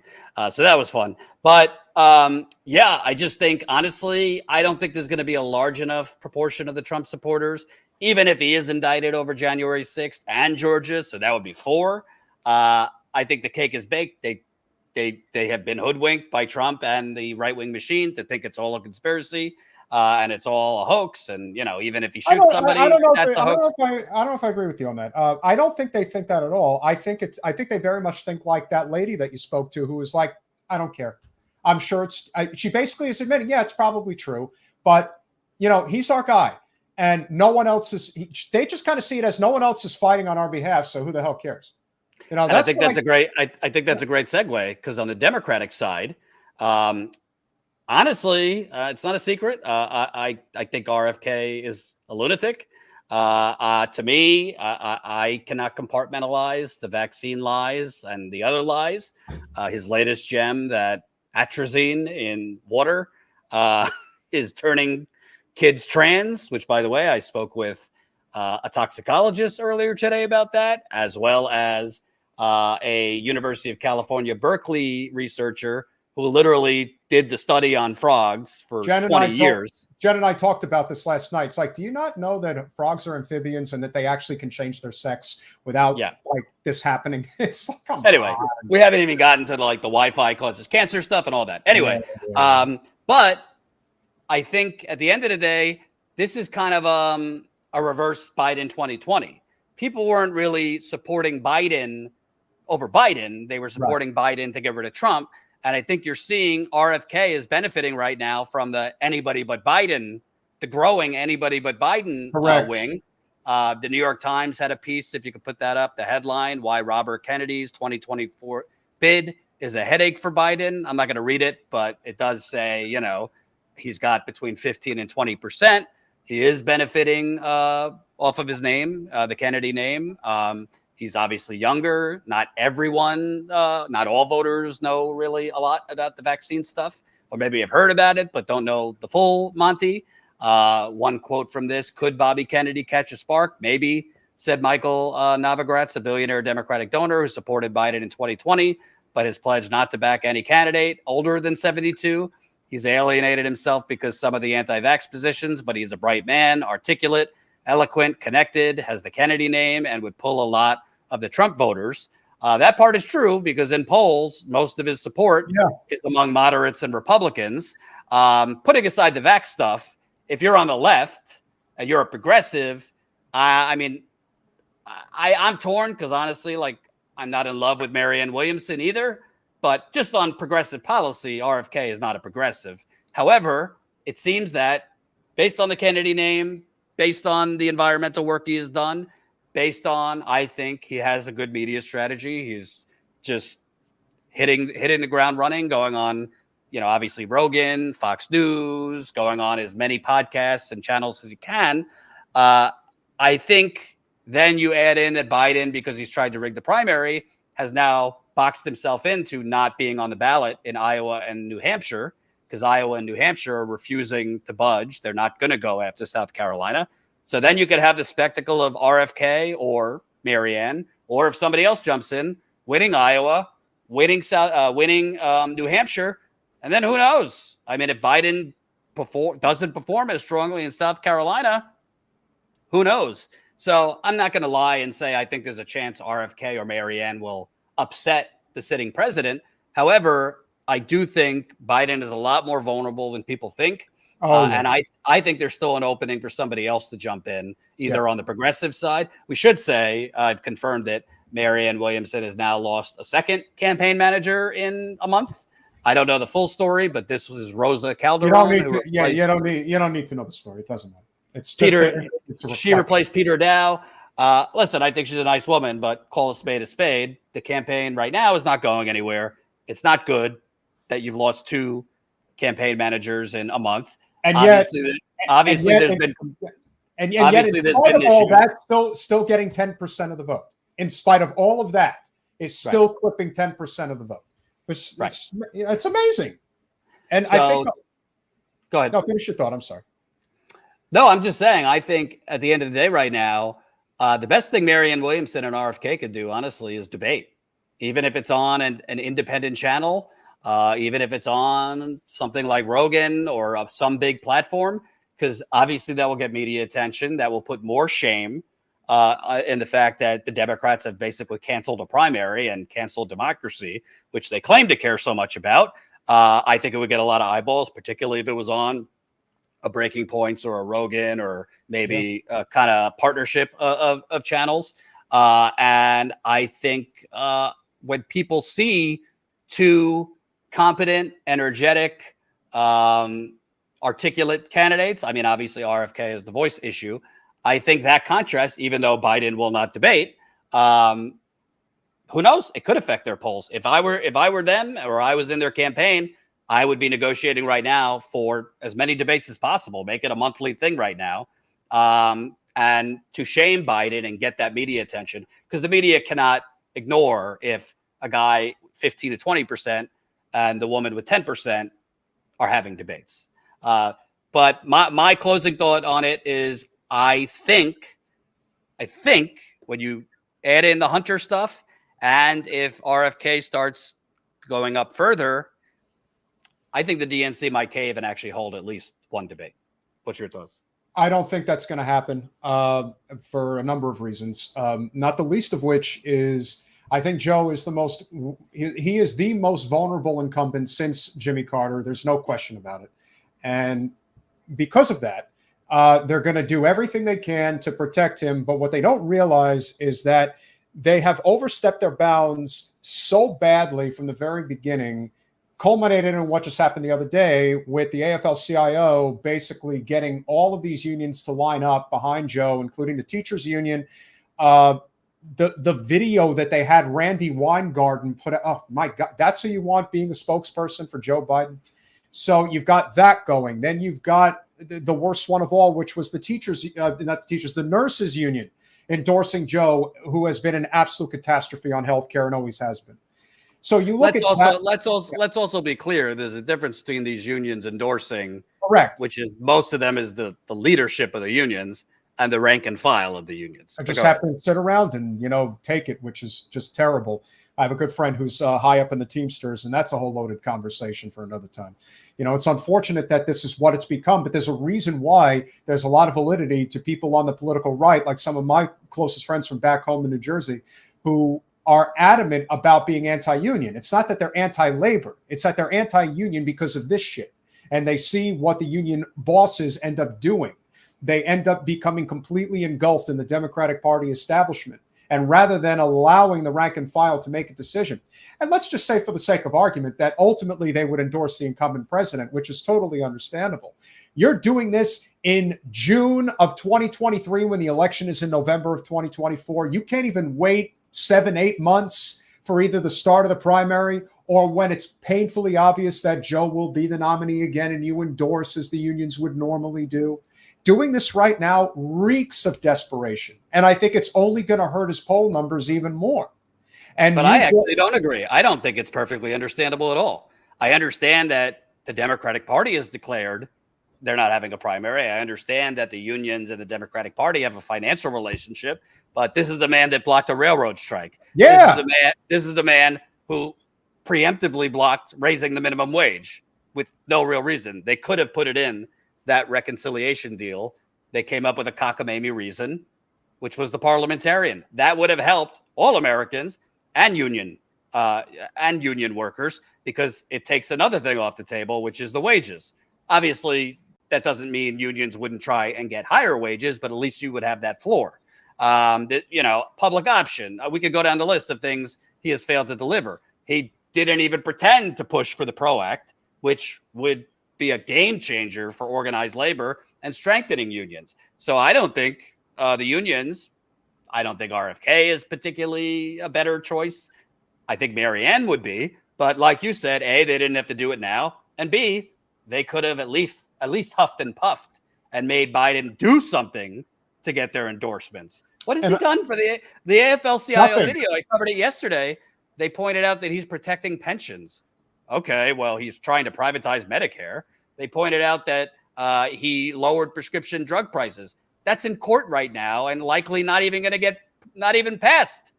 S1: So that was fun. But I just think, honestly, I don't think there's going to be a large enough proportion of the Trump supporters, even if he is indicted over January 6th and Georgia. So that would be 4. I think the cake is baked. They have been hoodwinked by Trump and the right-wing machine to think it's all a conspiracy. And it's all a hoax, and even if he shoots somebody, that's a hoax.
S7: I don't know if I agree with you on that. I don't think they think that at all. I think they very much think like that lady that you spoke to, who was like, I don't care. I'm sure she basically is admitting, yeah, it's probably true, but he's our guy, and no one else is. They just kind of see it as no one else is fighting on our behalf, so who the hell cares?
S1: I think that's a great. I think that's a great segue, because on the Democratic side. Honestly, it's not a secret. I think RFK is a lunatic. To me, I cannot compartmentalize the vaccine lies and the other lies. His latest gem, that atrazine in water, is turning kids trans, which, by the way, I spoke with a toxicologist earlier today about that, as well as a University of California, Berkeley researcher who literally did the study on frogs for 20 years.
S7: Jen and I talked about this last night. It's like, do you not know that frogs are amphibians and that they actually can change their sex without this happening? It's like, come on.
S1: We haven't even gotten to the Wi-Fi causes cancer stuff and all that. Anyway, but I think at the end of the day, this is kind of a reverse Biden 2020. People weren't really supporting Biden over Biden. They were supporting Biden to get rid of Trump. And I think you're seeing RFK is benefiting right now from the anybody but Biden, the growing anybody but Biden wing. The New York Times had a piece, if you could put that up, the headline, why Robert Kennedy's 2024 bid is a headache for Biden. I'm not going to read it, but it does say, he's got between 15 and 20%. He is benefiting off of his name, the Kennedy name. He's obviously younger. Not everyone, not all voters know really a lot about the vaccine stuff, or maybe have heard about it, but don't know the full Monty. One quote from this: "Could Bobby Kennedy catch a spark? Maybe," said Michael Novogratz, a billionaire Democratic donor who supported Biden in 2020, but has pledged not to back any candidate older than 72. He's alienated himself because some of the anti-vax positions, but he's a bright man, articulate, eloquent, connected, has the Kennedy name, and would pull a lot of the Trump voters. That part is true, because in polls, most of his support is among moderates and Republicans. Putting aside the vax stuff, if you're on the left and you're a progressive, I'm torn, because honestly, I'm not in love with Marianne Williamson either. But just on progressive policy, RFK is not a progressive. However, it seems that based on the Kennedy name, based on the environmental work he has done, based on, I think he has a good media strategy. He's just hitting the ground running, going on, obviously Rogan, Fox News, going on as many podcasts and channels as he can. I think then you add in that Biden, because he's tried to rig the primary, has now boxed himself into not being on the ballot in Iowa and New Hampshire, because Iowa and New Hampshire are refusing to budge. They're not going to go after South Carolina. So then you could have the spectacle of RFK or Marianne, or if somebody else jumps in, winning Iowa, winning New Hampshire, and then who knows? I mean, if Biden doesn't perform as strongly in South Carolina, who knows? So I'm not going to lie and say I think there's a chance RFK or Marianne will upset the sitting president. However, I do think Biden is a lot more vulnerable than people think. And I think there's still an opening for somebody else to jump in, either on the progressive side. We should say, I've confirmed that Marianne Williamson has now lost a second campaign manager in a month. I don't know the full story, but this was Rosa Calderon.
S7: You don't need to know the story. It doesn't matter. It's
S1: Peter. She replaced Peter Dow. Listen, I think she's a nice woman, but call a spade a spade. The campaign right now is not going anywhere. It's not good that you've lost 2 campaign managers in a month.
S7: And
S1: obviously there's been
S7: all that, still getting 10% of the vote. In spite of all of that, is still clipping 10% of the vote. It's amazing. And so, I think.
S1: Go ahead.
S7: No, finish your thought. I'm sorry.
S1: No, I'm just saying. I think at the end of the day, right now, the best thing Marianne Williamson and RFK could do, honestly, is debate. Even if it's on an independent channel, even if it's on something like Rogan or some big platform, because obviously that will get media attention. That will put more shame in the fact that the Democrats have basically canceled a primary and canceled democracy, which they claim to care so much about. I think it would get a lot of eyeballs, particularly if it was on a Breaking Points or a Rogan or maybe a kind of partnership of channels. And I think when people see 2 competent, energetic, articulate candidates, I mean, obviously RFK is the voice issue. I think that contrast, even though Biden will not debate, who knows? It could affect their polls. If I were them or I was in their campaign, I would be negotiating right now for as many debates as possible. Make it a monthly thing right now. And to shame Biden and get that media attention, because the media cannot ignore if a guy 15 to 20% and the woman with 10% are having debates. But my closing thought on it is I think when you add in the Hunter stuff and if RFK starts going up further, I think the DNC might cave and actually hold at least one debate. What's your thoughts?
S7: I don't think that's going to happen for a number of reasons, not the least of which is I think Joe is he is the most vulnerable incumbent since Jimmy Carter. There's no question about it. And because of that, they're going to do everything they can to protect him. But what they don't realize is that they have overstepped their bounds so badly from the very beginning, culminated in what just happened the other day with the AFL-CIO basically getting all of these unions to line up behind Joe, including the teachers union. The video that they had Randy Weingarten put out, oh my God, that's who you want being a spokesperson for Joe Biden. So you've got that going. Then you've got the worst one of all, which was the nurses union endorsing Joe, who has been an absolute catastrophe on healthcare and always has been. So you look
S1: let's also be clear. There's a difference between these unions endorsing,
S7: correct,
S1: which is most of them is the leadership of the unions and the rank and file of the unions.
S7: I just have to sit around and take it, which is just terrible. I have a good friend who's high up in the Teamsters, and that's a whole loaded conversation for another time. It's unfortunate that this is what it's become, but there's a reason why there's a lot of validity to people on the political right, like some of my closest friends from back home in New Jersey, who are adamant about being anti-union. It's not that they're anti-labor. It's that they're anti-union because of this shit. And they see what the union bosses end up doing. They end up becoming completely engulfed in the Democratic Party establishment. And rather than allowing the rank and file to make a decision, and let's just say for the sake of argument that ultimately they would endorse the incumbent president, which is totally understandable. You're doing this in June of 2023 when the election is in November of 2024. You can't even wait 7-8 months for either the start of the primary or when it's painfully obvious that Joe will be the nominee again and you endorse as the unions would normally do. Doing this right now reeks of desperation. And I think it's only going to hurt his poll numbers even more. But
S1: I actually don't agree. I don't think it's perfectly understandable at all. I understand that the Democratic Party has declared they're not having a primary. I understand that the unions and the Democratic Party have a financial relationship, but this is a man that blocked a railroad strike.
S7: Yeah.
S1: This is the man who preemptively blocked raising the minimum wage with no real reason. They could have put it in that reconciliation deal. They came up with a cockamamie reason, which was the parliamentarian. That would have helped all Americans and union workers, because it takes another thing off the table, which is the wages. Obviously, that doesn't mean unions wouldn't try and get higher wages, but at least you would have that floor. Public option. We could go down the list of things he has failed to deliver. He didn't even pretend to push for the PRO Act, which would be a game changer for organized labor and strengthening unions. So I don't think the unions, I don't think RFK is particularly a better choice. I think Marianne would be, but like you said, A, they didn't have to do it now, and B, they could have at least huffed and puffed and made Biden do something to get their endorsements. What has he done for the AFL-CIO video? I covered it yesterday. They pointed out that he's protecting pensions. Okay, well, he's trying to privatize Medicare. They pointed out that he lowered prescription drug prices. That's in court right now and likely not even past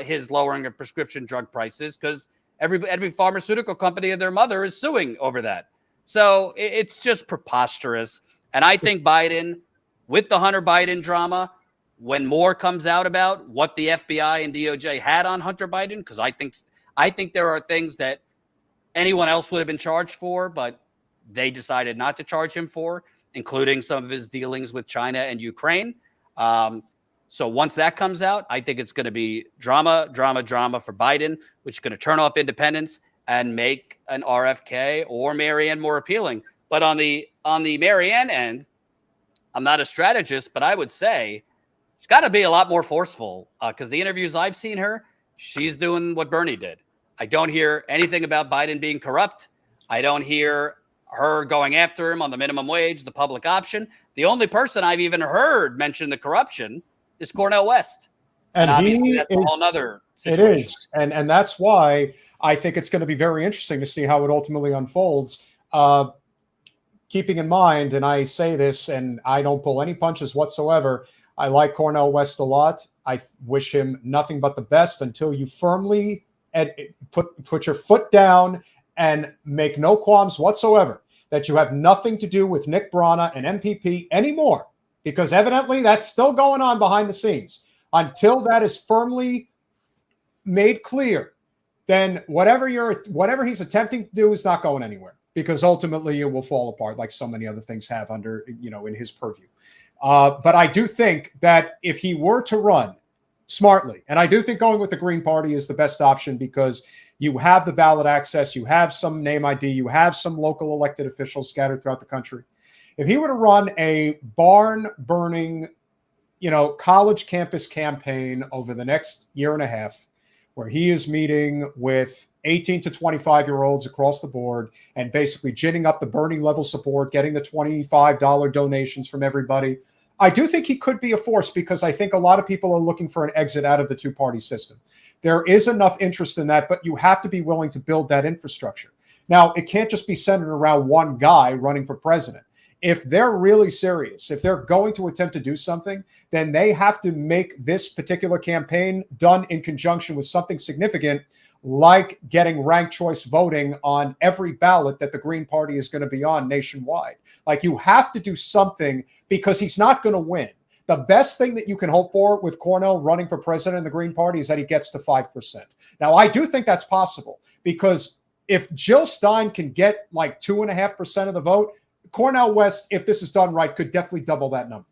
S1: his lowering of prescription drug prices because every pharmaceutical company and their mother is suing over that. So it's just preposterous. And I think Biden, with the Hunter Biden drama, when more comes out about what the FBI and DOJ had on Hunter Biden, because I think there are things that anyone else would have been charged for, but they decided not to charge him for, including some of his dealings with China and Ukraine. So once that comes out, I think it's going to be drama for Biden, which is going to turn off independents and make an RFK or Marianne more appealing. But on the Marianne end, I'm not a strategist, but I would say she's got to be a lot more forceful because the interviews I've seen her, she's doing what Bernie did. I don't hear anything about Biden being corrupt. I don't hear her going after him on the minimum wage, the public option. The only person I've even heard mention the corruption is Cornel West. And obviously that's a whole other situation.
S7: It is. And that's why I think it's going to be very interesting to see how it ultimately unfolds. Keeping in mind, and I say this, and I don't pull any punches whatsoever, I like Cornel West a lot. I wish him nothing but the best until you firmly put your foot down and make no qualms whatsoever that you have nothing to do with Nick Brana and MPP anymore, because evidently that's still going on behind the scenes. Until that is firmly made clear, then whatever he's attempting to do is not going anywhere, because ultimately it will fall apart like so many other things have under, in his purview. But I do think that if he were to run smartly, and I do think going with the Green Party is the best option because you have the ballot access, you have some name ID, you have some local elected officials scattered throughout the country. If he were to run a barn-burning, college campus campaign over the next year and a half, where he is meeting with 18 to 25-year-olds across the board and basically ginning up the Bernie level support, getting the $25 donations from everybody, I do think he could be a force because I think a lot of people are looking for an exit out of the two-party system. There is enough interest in that, but you have to be willing to build that infrastructure. Now, it can't just be centered around one guy running for president. If they're really serious, if they're going to attempt to do something, then they have to make this particular campaign done in conjunction with something significant, like getting ranked choice voting on every ballot that the Green Party is going to be on nationwide. Like, you have to do something because he's not going to win. The best thing that you can hope for with Cornel running for president in the Green Party is that he gets to 5%. Now, I do think that's possible because if Jill Stein can get like 2.5% of the vote, Cornel West, if this is done right, could definitely double that number.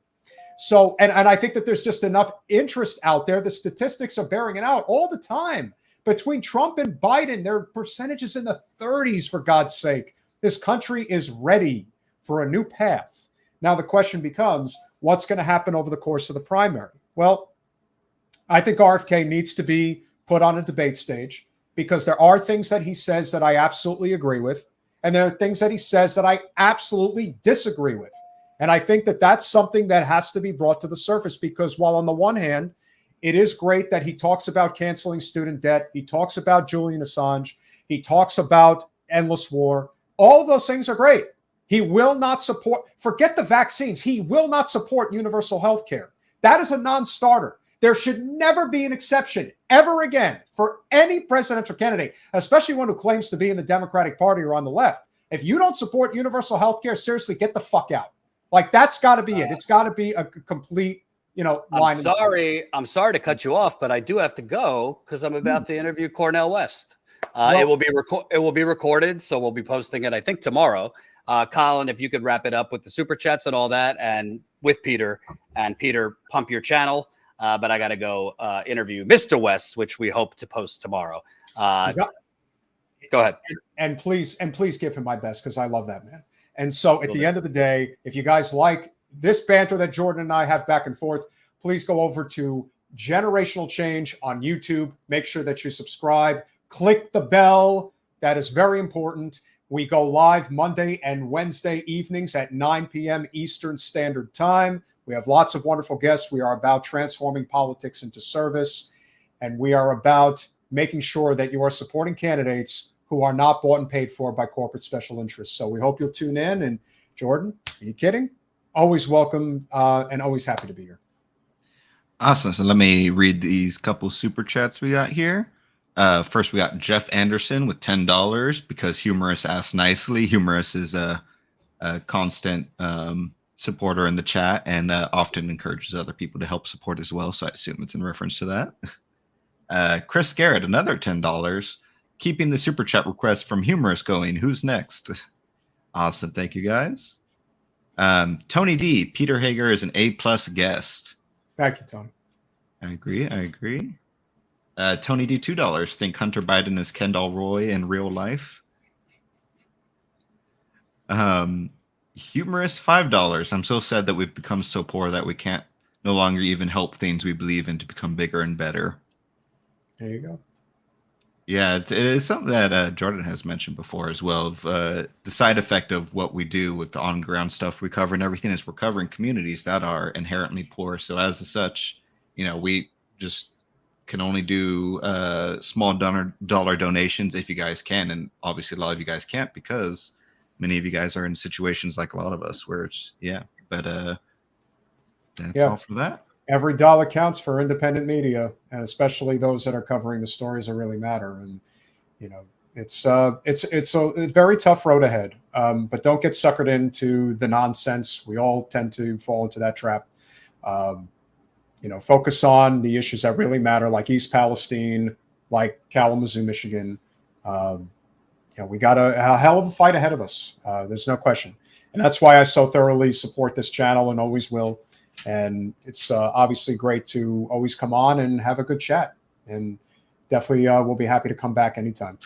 S7: So, and I think that there's just enough interest out there. The statistics are bearing it out all the time. Between Trump and Biden, there are percentages in the 30s, for God's sake. This country is ready for a new path. Now, the question becomes, what's going to happen over the course of the primary? Well, I think RFK needs to be put on a debate stage because there are things that he says that I absolutely agree with. And there are things that he says that I absolutely disagree with. And I think that that's something that has to be brought to the surface because while on the one hand, it is great that he talks about canceling student debt, he talks about Julian Assange, he talks about endless war, all of those things are great. He will not support, forget the vaccines, he will not support universal health care. That is a non-starter. There should never be an exception ever again for any presidential candidate, especially one who claims to be in the Democratic Party or on the left. If you don't support universal health care, seriously, get the fuck out. Like, that's got to be it. It's got to be a complete, line.
S1: I'm sorry to cut you off, but I do have to go because I'm about to interview Cornel West. It will be recorded, so we'll be posting it, I think, tomorrow. Colin, if you could wrap it up with the super chats and all that, and with Peter, and Peter, pump your channel. But I got to go interview Mr. West, which we hope to post tomorrow. Go ahead.
S7: And please give him my best, because I love that man. And so at the end of the day, if you guys like this banter that Jordan and I have back and forth, please go over to Generational Change on YouTube. Make sure that you subscribe. Click the bell. That is very important. We go live Monday and Wednesday evenings at 9 p.m. Eastern Standard Time. We have lots of wonderful guests. We are about transforming politics into service, and we are about making sure that you are supporting candidates who are not bought and paid for by corporate special interests. So we hope you'll tune in. And Jordan, are you kidding? Always welcome and always happy to be here.
S3: Awesome. So let me read these couple super chats we got here. First, we got Jeff Anderson with $10 because Humorous asked nicely. Humorous is a constant supporter in the chat and often encourages other people to help support as well. So I assume it's in reference to that. Chris Garrett, another $10. Keeping the super chat request from Humorous going. Who's next? Awesome. Thank you, guys. Tony D. Peter Hager is an A+ guest.
S7: Thank you, Tony.
S3: I agree. Tony D. $2. Think Hunter Biden is Kendall Roy in real life. Humorous $5. I'm so sad that we've become so poor that we can't no longer even help things we believe in to become bigger and better.
S7: There you go.
S3: Yeah, it is something that Jordan has mentioned before as well. Of the side effect of what we do with the on-ground stuff we cover and everything is we're covering communities that are inherently poor. So as such, we just can only do small dollar donations if you guys can. And obviously a lot of you guys can't because many of you guys are in situations like a lot of us where it's, that's all for that.
S7: Every dollar counts for independent media, and especially those that are covering the stories that really matter. And, it's a very tough road ahead, but don't get suckered into the nonsense. We all tend to fall into that trap. Focus on the issues that really matter, like East Palestine, like Kalamazoo, Michigan. We got a hell of a fight ahead of us. There's no question. And that's why I so thoroughly support this channel and always will. And it's obviously great to always come on and have a good chat. And definitely we'll be happy to come back anytime.